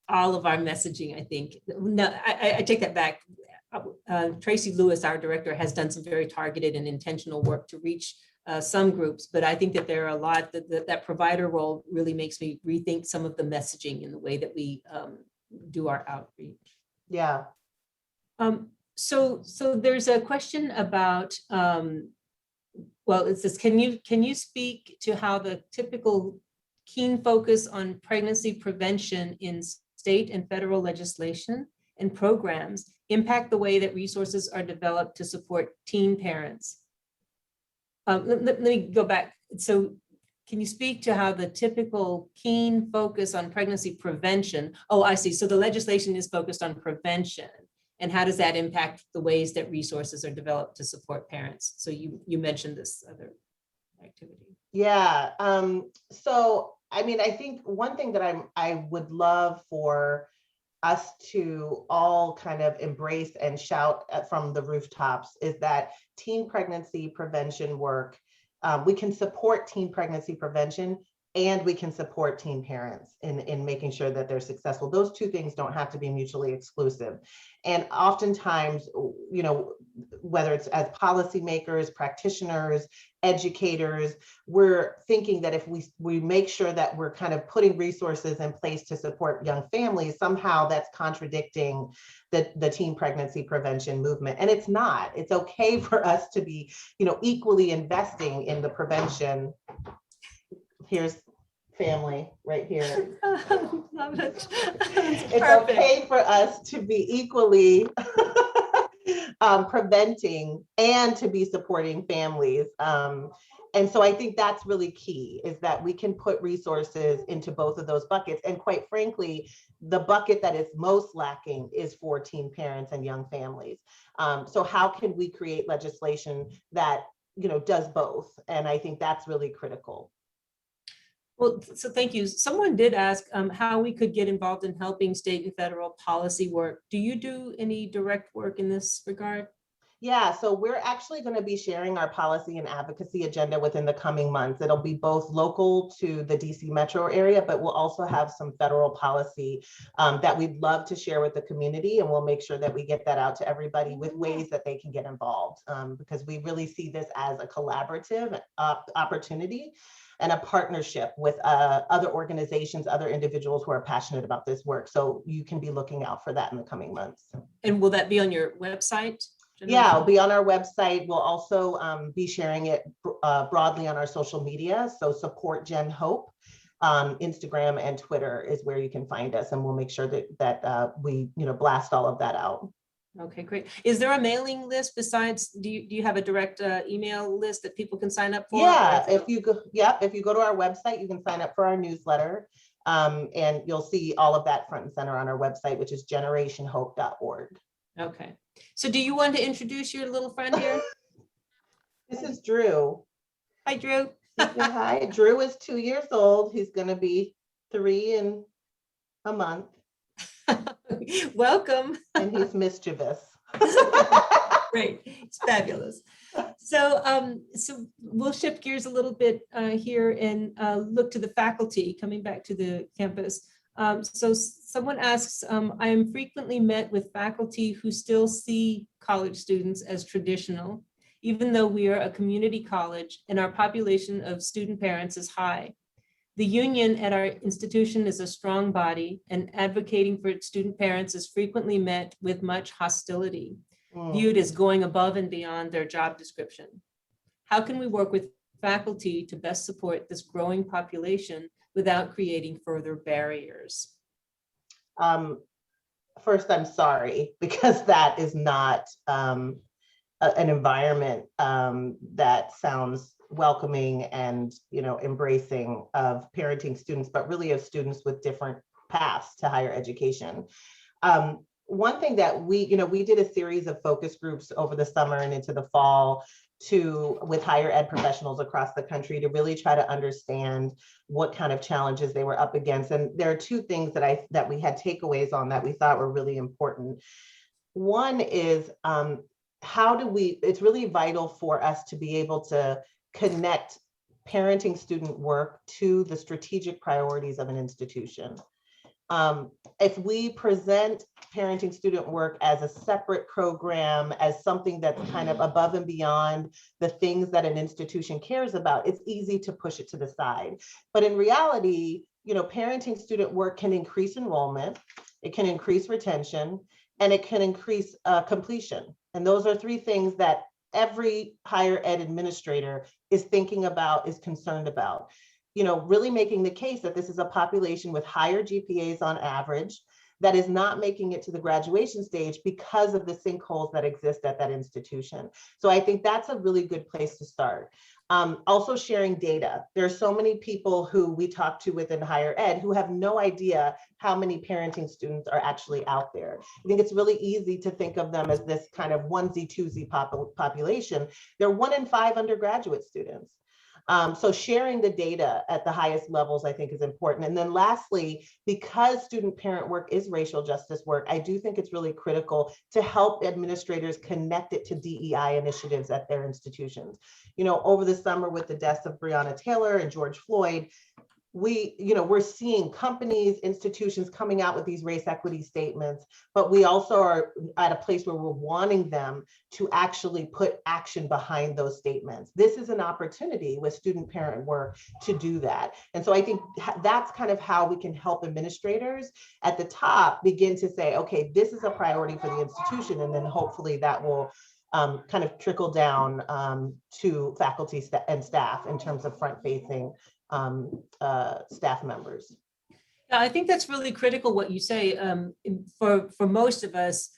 A: all of our messaging, I think, no, I take that back. Tracy Lewis, our director, has done some very targeted and intentional work to reach some groups, but I think that there are a lot that provider role really makes me rethink some of the messaging in the way that we do our outreach.
D: Yeah.
A: So there's a question about, well, it says, can you speak to how the typical keen focus on pregnancy prevention in state and federal legislation and programs impact the way that resources are developed to support teen parents? Let me go back. So can you speak to how the typical keen focus on pregnancy prevention? Oh, I see. So the legislation is focused on prevention. And how does that impact the ways that resources are developed to support parents? So you mentioned this other activity.
D: Yeah. So, I mean, I think one thing that I would love for us to all kind of embrace and shout from the rooftops is that teen pregnancy prevention work, we can support teen pregnancy prevention and we can support teen parents in making sure that they're successful. Those two things don't have to be mutually exclusive. And oftentimes, you know, whether it's as policymakers, practitioners, educators, we're thinking that if we make sure that we're kind of putting resources in place to support young families, somehow that's contradicting the teen pregnancy prevention movement. And it's not. It's okay for us to be, you know, equally investing in the prevention. Here's family right here.
A: Love it.
D: It's okay for us to be equally preventing and to be supporting families. And so I think that's really key, is that we can put resources into both of those buckets. And quite frankly, the bucket that is most lacking is for teen parents and young families. So how can we create legislation that, you know, does both? And I think that's really critical.
A: Well, so thank you. Someone did ask how we could get involved in helping state and federal policy work. Do you do any direct work in this regard?
D: Yeah, so we're actually going to be sharing our policy and advocacy agenda within the coming months. It'll be both local to the DC metro area, but we'll also have some federal policy that we'd love to share with the community. And we'll make sure that we get that out to everybody with ways that they can get involved, because we really see this as a collaborative opportunity and a partnership with other organizations, other individuals who are passionate about this work. So you can be looking out for that in the coming months.
A: And will that be on your website?
D: Yeah, it'll be on our website. We'll also be sharing it broadly on our social media. So support Gen Hope. Instagram and Twitter is where you can find us, and we'll make sure that we, you know, blast all of that out.
A: Okay, great. Is there a mailing list besides, do you have a direct email list that people can sign up for?
D: Yeah, if you go to our website, you can sign up for our newsletter, and you'll see all of that front and center on our website, which is generationhope.org.
A: Okay. So do you want to introduce your little friend here?
D: This is Drew.
A: Hi, Drew.
D: Hi, Drew is 2 years old. He's going to be 3 in a month.
A: Welcome.
D: And he's mischievous.
A: Great. It's fabulous. So, so we'll shift gears a little bit here and look to the faculty coming back to the campus. So someone asks, I am frequently met with faculty who still see college students as traditional, even though we are a community college and our population of student parents is high. The union at our institution is a strong body, and advocating for its student parents is frequently met with much hostility, viewed as going above and beyond their job description. How can we work with faculty to best support this growing population without creating further barriers?
D: First, I'm sorry, because that is not an environment that sounds welcoming and, you know, embracing of parenting students, but really of students with different paths to higher education. One thing that we did a series of focus groups over the summer and into the fall with higher ed professionals across the country to really try to understand what kind of challenges they were up against. And there are two things that we had takeaways on that we thought were really important. One is it's really vital for us to be able to connect parenting student work to the strategic priorities of an institution. If we present parenting student work as a separate program, as something that's kind of above and beyond the things that an institution cares about, it's easy to push it to the side. But in reality, you know, parenting student work can increase enrollment, it can increase retention, and it can increase completion. And those are three things that every higher ed administrator is thinking about, is concerned about. You know, really making the case that this is a population with higher GPAs on average that is not making it to the graduation stage because of the sinkholes that exist at that institution. So I think that's a really good place to start. Also sharing data. There are so many people who we talk to within higher ed who have no idea how many parenting students are actually out there. I think it's really easy to think of them as this kind of onesie twosie population. They're 1 in 5 undergraduate students. So sharing the data at the highest levels, I think, is important. And then lastly, because student parent work is racial justice work, I do think it's really critical to help administrators connect it to DEI initiatives at their institutions. You know, over the summer with the deaths of Breonna Taylor and George Floyd, we're seeing companies, institutions coming out with these race equity statements, but we also are at a place where we're wanting them to actually put action behind those statements. This is an opportunity with student parent work to do that. And so I think that's kind of how we can help administrators at the top begin to say, okay, this is a priority for the institution. And then hopefully that will kind of trickle down to faculty and staff in terms of front-facing staff members.
A: Yeah, I think that's really critical what you say. For most of us,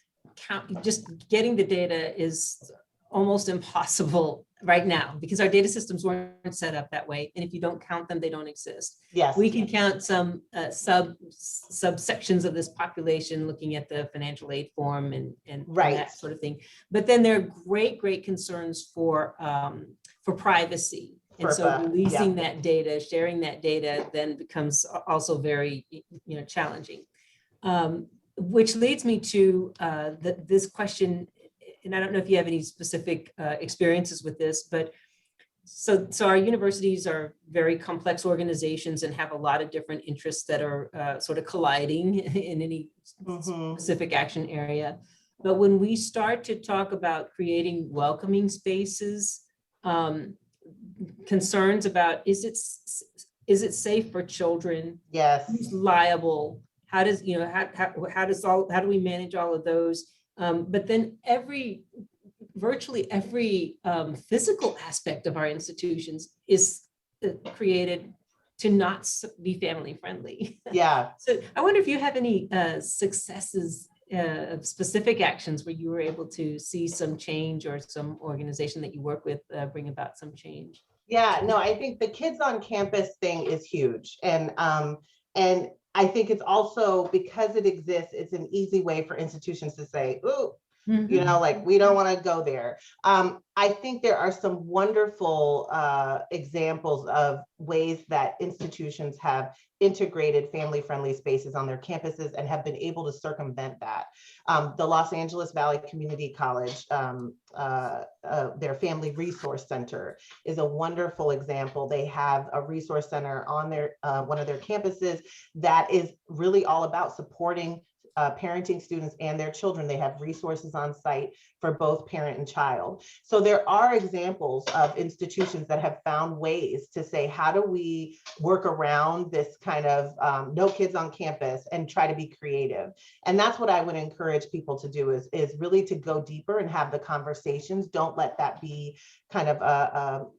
A: just getting the data is almost impossible right now because our data systems weren't set up that way. And if you don't count them, they don't exist. Yes. We can count some subsections of this population looking at the financial aid form and that sort of thing. But then there are great concerns for privacy. And so releasing that data, sharing that data then becomes also very, challenging. Which leads me to this question, and I don't know if you have any specific experiences with this, but so our universities are very complex organizations and have a lot of different interests that are sort of colliding in any specific action area. But when we start to talk about creating welcoming spaces, concerns about is it safe for children? Yes. Who's liable? How does how do we manage all of those? But then virtually every physical aspect of our institutions is created to not be family friendly. Yeah. So I wonder if you have any successes of specific actions where you were able to see some change or some organization that you work with bring about some change. Yeah, no, I think the kids on campus thing is huge. And I think it's also because it exists, it's an easy way for institutions to say, ooh, like we don't want to go there. I think there are some wonderful examples of ways that institutions have integrated family-friendly spaces on their campuses and have been able to circumvent that. The Los Angeles Valley Community College, their Family Resource Center is a wonderful example. They have a resource center on their one of their campuses that is really all about supporting
D: parenting students and their children. They have resources on site for both parent and child. So there are examples of institutions that have found ways to say, how do we work around this kind of no kids on campus and try to be creative? And that's what I would encourage people to do is really to go deeper and have the conversations. Don't let that be kind of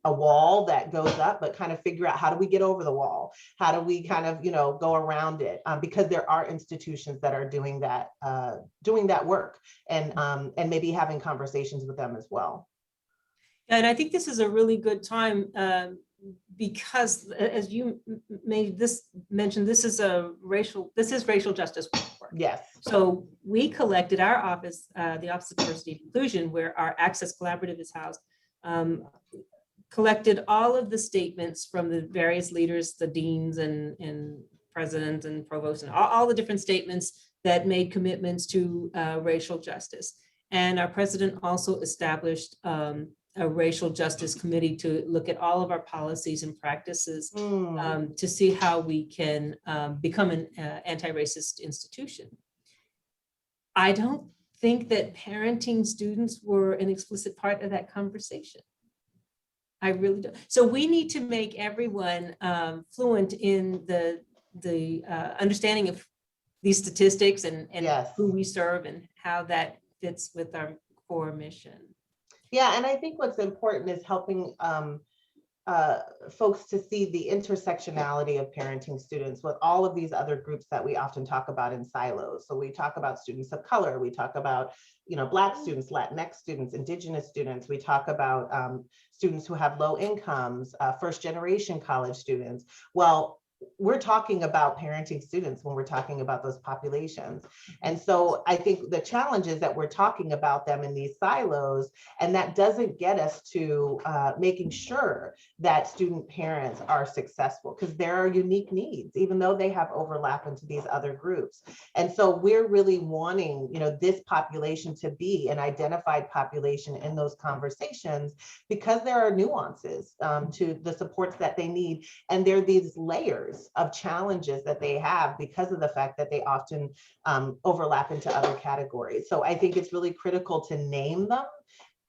D: a wall that goes up, but kind of figure out, how do we get over the wall? How do we kind of, go around it? Because there are institutions that are doing that work, and maybe having conversations with them as well.
A: And I think this is a really good time because, as you mentioned, this is racial justice work.
D: Yes.
A: So we collected our office, the Office of Diversity and Inclusion, where our Access Collaborative is housed, collected all of the statements from the various leaders, the deans and presidents and provosts, and all the different statements that made commitments to racial justice. And our president also established a racial justice committee to look at all of our policies and practices to see how we can become an anti-racist institution. I don't think that parenting students were an explicit part of that conversation. I really don't. So we need to make everyone fluent in the understanding of these statistics and
D: Yes.
A: who we serve and how that fits with our core mission.
D: Yeah, and I think what's important is helping folks to see the intersectionality of parenting students with all of these other groups that we often talk about in silos. So we talk about students of color, we talk about Black students, Latinx students, Indigenous students, we talk about students who have low incomes, first generation college students. Well, we're talking about parenting students when we're talking about those populations. And so I think the challenge is that we're talking about them in these silos, and that doesn't get us to making sure that student parents are successful, because there are unique needs, even though they have overlap into these other groups. And so we're really wanting, this population to be an identified population in those conversations, because there are nuances to the supports that they need. And there are these layers of challenges that they have because of the fact that they often overlap into other categories. So I think it's really critical to name them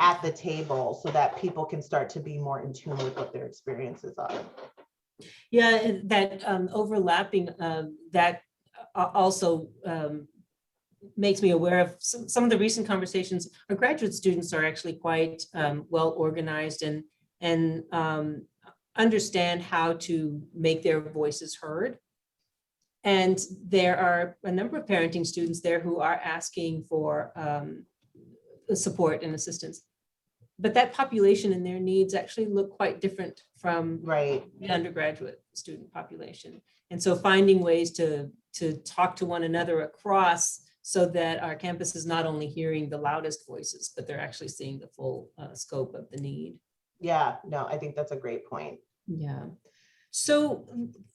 D: at the table so that people can start to be more in tune with what their experiences are.
A: Yeah, that overlapping, that also makes me aware of some of the recent conversations. Our graduate students are actually quite well organized and understand how to make their voices heard. And there are a number of parenting students there who are asking for support and assistance. But that population and their needs actually look quite different from the undergraduate student population. And so finding ways to talk to one another across, so that our campus is not only hearing the loudest voices, but they're actually seeing the full scope of the need.
D: Yeah, no, I think that's a great point.
A: Yeah. So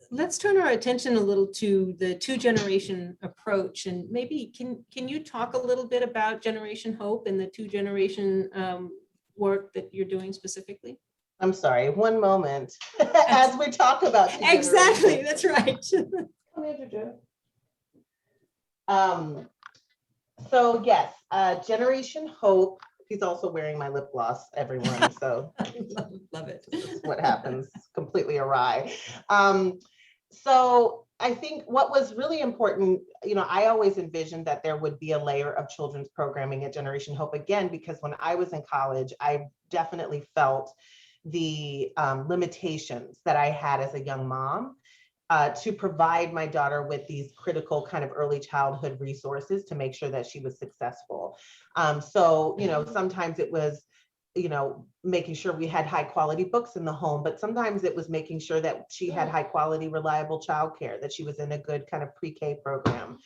A: let's turn our attention a little to the two-generation approach, and maybe can you talk a little bit about Generation Hope and the two-generation work that you're doing specifically?
D: I'm sorry, one moment. As we talk about
A: exactly, that's right.
D: So yes, Generation Hope. He's also wearing my lip gloss, everyone. So
A: love it.
D: This is what happens, completely awry. So I think what was really important, I always envisioned that there would be a layer of children's programming at Generation Hope, again, because when I was in college, I definitely felt the limitations that I had as a young mom to provide my daughter with these critical kind of early childhood resources to make sure that she was successful. So, sometimes it was, making sure we had high quality books in the home, but sometimes it was making sure that she had high quality, reliable childcare, that she was in a good kind of pre-K program.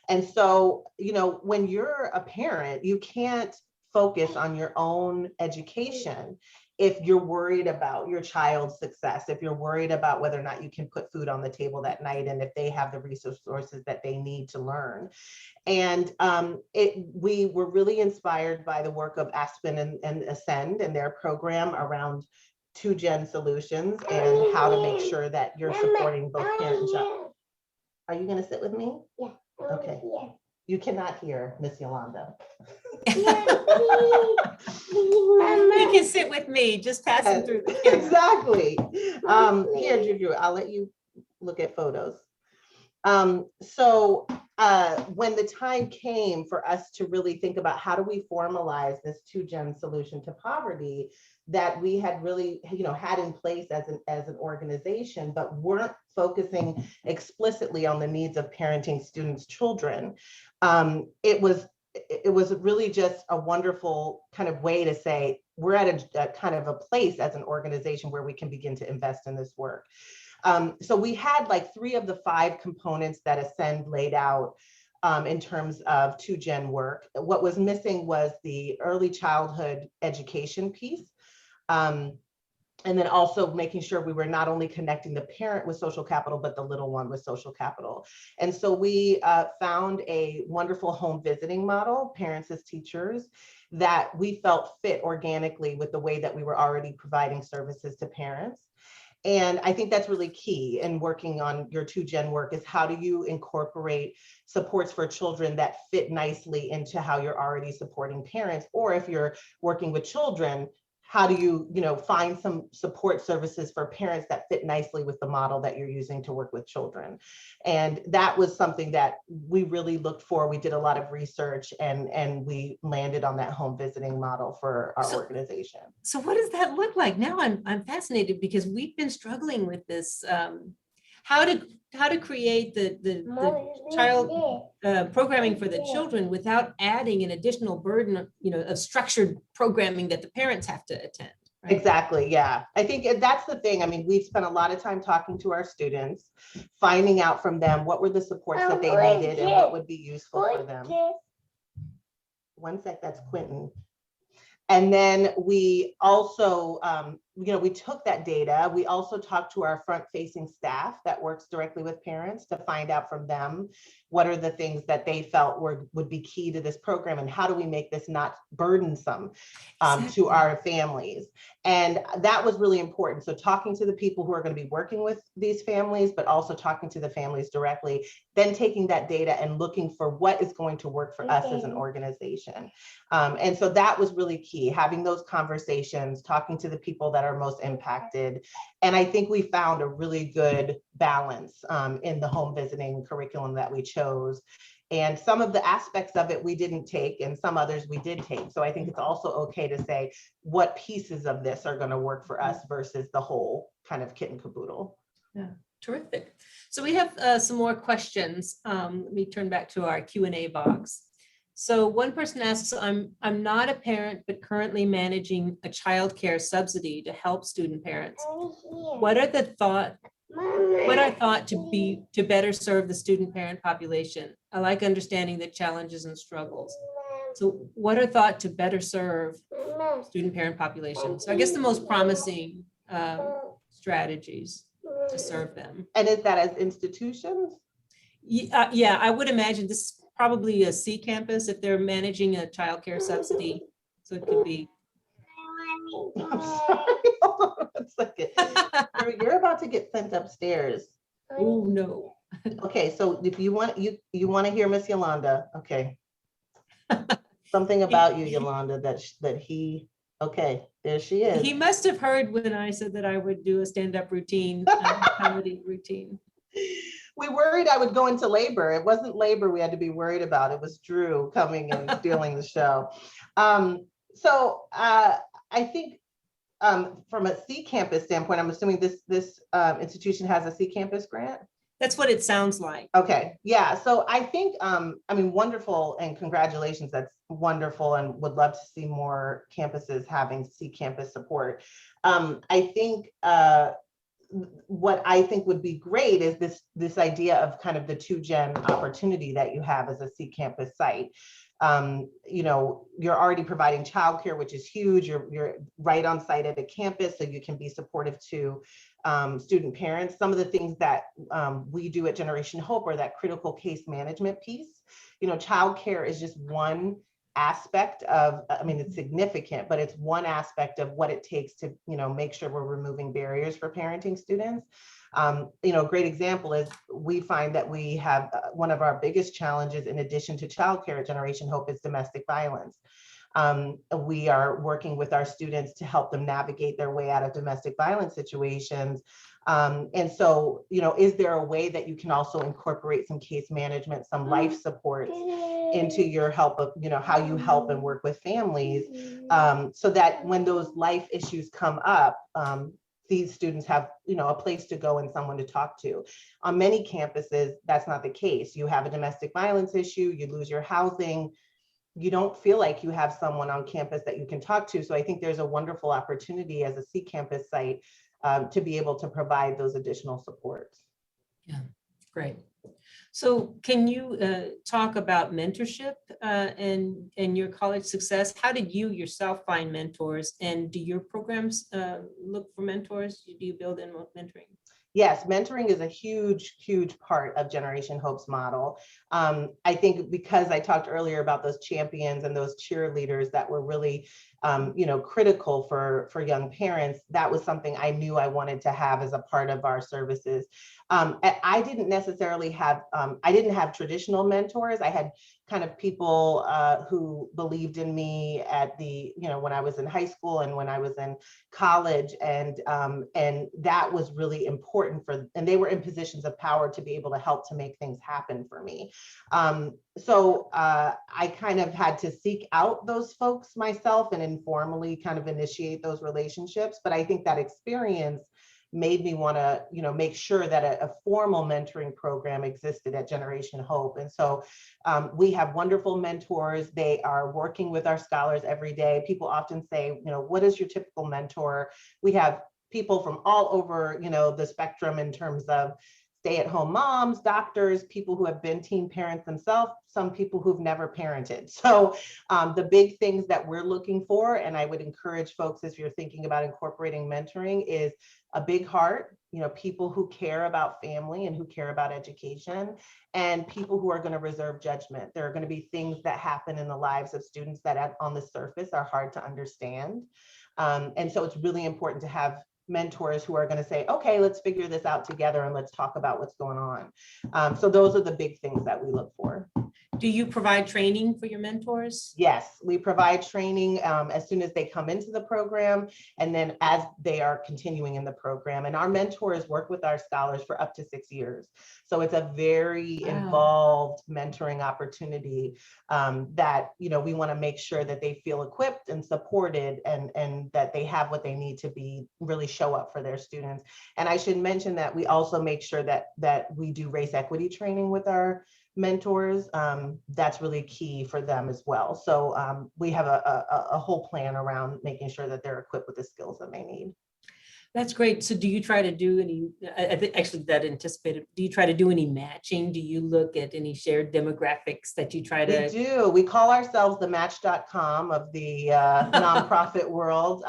D: And so, when you're a parent, you can't focus on your own education if you're worried about your child's success, if you're worried about whether or not you can put food on the table that night, and if they have the resources that they need to learn. And we were really inspired by the work of Aspen and Ascend and their program around 2-gen solutions and how to make sure that you're supporting both parent and child. Are you going to sit with me? Yeah. Okay. You cannot hear Miss Yolanda.
A: He can sit with me, just pass him through the camera.
D: Exactly. Here, Juju, I'll let you look at photos. When the time came for us to really think about how do we formalize this 2-gen solution to poverty that we had really, had in place as an organization, but weren't focusing explicitly on the needs of parenting students' children, it was really just a wonderful kind of way to say we're at a kind of a place as an organization where we can begin to invest in this work. So we had like 3 of the 5 components that Ascend laid out in terms of 2-gen work. What was missing was the early childhood education piece. And then also making sure we were not only connecting the parent with social capital, but the little one with social capital. And so we found a wonderful home visiting model, parents as teachers, that we felt fit organically with the way that we were already providing services to parents. And I think that's really key in working on your 2-gen work is how do you incorporate supports for children that fit nicely into how you're already supporting parents, or if you're working with children, how do you, find some support services for parents that fit nicely with the model that you're using to work with children? And that was something that we really looked for. We did a lot of research and we landed on that home visiting model for our organization.
A: So what does that look like? Now I'm fascinated because we've been struggling with this, how to create the child programming for the children without adding an additional burden, of structured programming that the parents have to attend. Right?
D: Exactly. Yeah. I think that's the thing. I mean, we've spent a lot of time talking to our students, finding out from them what were the supports that they needed and what would be useful for them. One sec, that's Quentin. And then we also, we took that data. We also talked to our front-facing staff that works directly with parents to find out from them what are the things that they felt would be key to this program and how do we make this not burdensome to our families. And that was really important. So talking to the people who are going to be working with these families, but also talking to the families directly, then taking that data and looking for what is going to work for us as an organization. And so that was really key, having those conversations, talking to the people that are most impacted. And I think we found a really good balance in the home visiting curriculum that we chose. And some of the aspects of it we didn't take and some others we did take. So I think it's also okay to say what pieces of this are going to work for us versus the whole kind of kit and caboodle.
A: Yeah, terrific. So we have some more questions. Let me turn back to our Q&A box. So one person asks, I'm not a parent, but currently managing a child care subsidy to help student parents. What are thought to better serve the student parent population? I like understanding the challenges and struggles. So what are thought to better serve student parent population? So I guess the most promising strategies to serve them.
D: And is that as institutions?
A: Yeah, I would imagine this is probably a C campus if they're managing a child care subsidy. So it could be.
D: I'm sorry. Hold on a second. You're about to get sent upstairs.
A: Oh no.
D: Okay, so if you want to hear Miss Yolanda, okay. Something about you, Yolanda, that he. Okay, there she is.
A: He must have heard when I said that I would do a stand-up routine, comedy routine.
D: We worried I would go into labor. It wasn't labor we had to be worried about. It was Drew coming and stealing the show. I think from a C campus standpoint, I'm assuming this institution has a C campus grant.
A: That's what it sounds like.
D: Okay, yeah. So I think, wonderful and congratulations. That's wonderful and would love to see more campuses having C campus support. I think what I think would be great is this idea of kind of the 2-gen opportunity that you have as a C campus site. You're already providing childcare, which is huge. You're right on site at a campus, so you can be supportive to student parents. Some of the things that we do at Generation Hope are that critical case management piece. Childcare is just one aspect of, it's significant, but it's one aspect of what it takes to, make sure we're removing barriers for parenting students. A great example is we find that we have one of our biggest challenges in addition to childcare at Generation Hope is domestic violence. We are working with our students to help them navigate their way out of domestic violence situations. And so, is there a way that you can also incorporate some case management, some life supports into your help of, how you help and work with families, so that when those life issues come up, these students have, a place to go and someone to talk to. On many campuses, that's not the case. You have a domestic violence issue, you lose your housing, you don't feel like you have someone on campus that you can talk to. So I think there's a wonderful opportunity as a C campus site to be able to provide those additional supports.
A: Yeah, great. So can you talk about mentorship and your college success? How did you yourself find mentors, and do your programs look for mentors? Do you build in mentoring?
D: Yes, mentoring is a huge, huge part of Generation Hope's model. I think because I talked earlier about those champions and those cheerleaders that were really, critical for young parents, that was something I knew I wanted to have as a part of our services. I didn't necessarily have, I didn't have traditional mentors. I had kind of people who believed in me at when I was in high school and when I was in college, and that was really important and they were in positions of power to be able to help to make things happen for me. So I kind of had to seek out those folks myself and informally kind of initiate those relationships. But I think that experience made me want to, make sure that a formal mentoring program existed at Generation Hope. And so we have wonderful mentors. They are working with our scholars every day. People often say, what is your typical mentor? We have people from all over, the spectrum in terms of stay-at-home moms, doctors, people who have been teen parents themselves, some people who've never parented. So the big things that we're looking for, and I would encourage folks, if you're thinking about incorporating mentoring, is a big heart, people who care about family and who care about education, and people who are going to reserve judgment. There are going to be things that happen in the lives of students that on the surface are hard to understand. And so it's really important to have mentors who are going to say, okay, let's figure this out together and let's talk about what's going on. So those are the big things that we look for.
A: Do you provide training for your mentors?
D: Yes, we provide training as soon as they come into the program and then as they are continuing in the program. And our mentors work with our scholars for up to 6 years. So it's a very involved mentoring opportunity that, we want to make sure that they feel equipped and supported and that they have what they need to really show up for their students. And I should mention that we also make sure that we do race equity training with our mentors. That's really key for them as well. So we have a whole plan around making sure that they're equipped with the skills that they need.
A: That's great. So do you try to do any, I think actually that anticipated, do you try to do any matching? Do you look at any shared demographics that you try to?
D: We do. We call ourselves the match.com of the nonprofit world.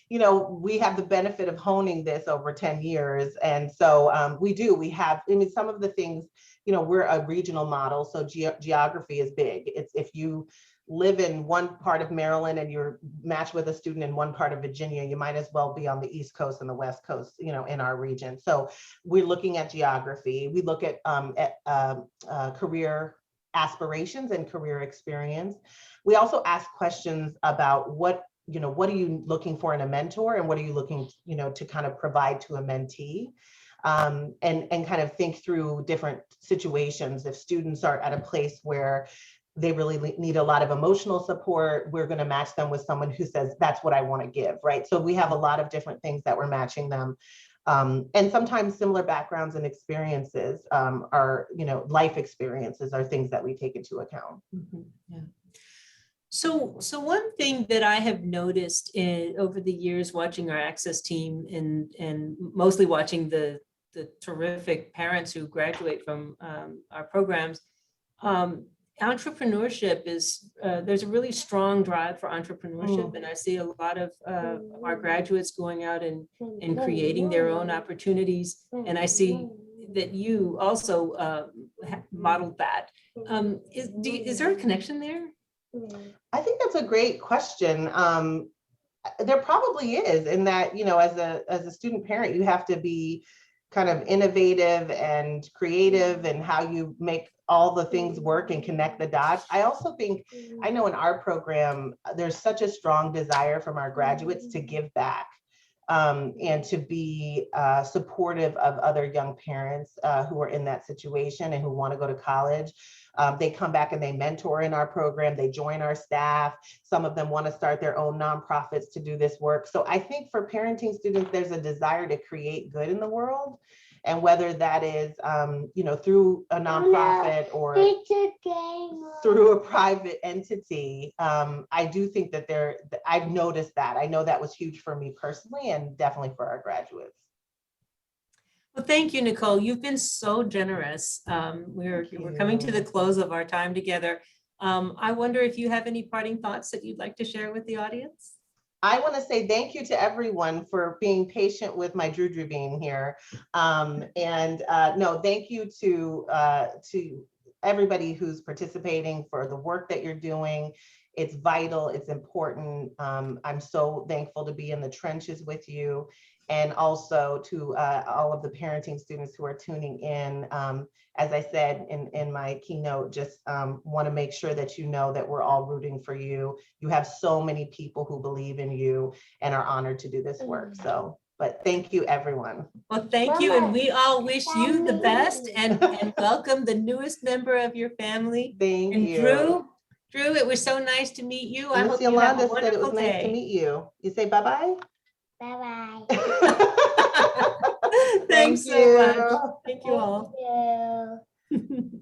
D: We have the benefit of honing this over 10 years. And so we do. We have, some of the things, we're a regional model. So geography is big. It's if you live in one part of Maryland and you're matched with a student in one part of Virginia, you might as well be on the East Coast and the West Coast, in our region. So we're looking at geography. We look at career aspirations and career experience. We also ask questions about what are you looking for in a mentor and what are you looking, to kind of provide to a mentee. And kind of think through different situations. If students are at a place where they really need a lot of emotional support, we're going to match them with someone who says, that's what I want to give, right? So we have a lot of different things that we're matching them. And sometimes similar backgrounds and experiences are, life experiences are things that we take into account.
A: Mm-hmm. Yeah. So one thing that I have noticed over the years watching our Access team and mostly watching the terrific parents who graduate from our programs, entrepreneurship is, there's a really strong drive for entrepreneurship. And I see a lot of our graduates going out and creating their own opportunities. And I see that you also modeled that. Is there a connection there?
D: I think that's a great question. There probably is, in that, as a student parent, you have to be kind of innovative and creative and how you make all the things work and connect the dots. I also think, I know in our program, there's such a strong desire from our graduates to give back. And to be supportive of other young parents who are in that situation and who want to go to college. They come back and they mentor in our program, they join our staff. Some of them want to start their own nonprofits to do this work. So I think for parenting students, there's a desire to create good in the world. And whether that is, through a nonprofit or through a private entity, I do think that I've noticed that. I know that was huge for me personally and definitely for our graduates.
A: Well, thank you, Nicole. You've been so generous. We're coming to the close of our time together. I wonder if you have any parting thoughts that you'd like to share with the audience?
D: I want to say thank you to everyone for being patient with my Drew being here. Thank you to everybody who's participating for the work that you're doing. It's vital, it's important. I'm so thankful to be in the trenches with you, and also to all of the parenting students who are tuning in. As I said in my keynote, just want to make sure that you know that we're all rooting for you. You have so many people who believe in you and are honored to do this work. So, but thank you, everyone.
A: Well, thank you. And we all wish you the best and welcome the newest member of your family.
D: Thank you.
A: Drew, it was so nice to meet you. I hope
D: Miss
A: you have a
D: Yolanda said it was
A: wonderful
D: nice to
A: day.
D: meet you. You say bye-bye?
L: Bye-bye.
A: Thanks
D: Thank you.
A: so much. Thank you all.
L: Thank you.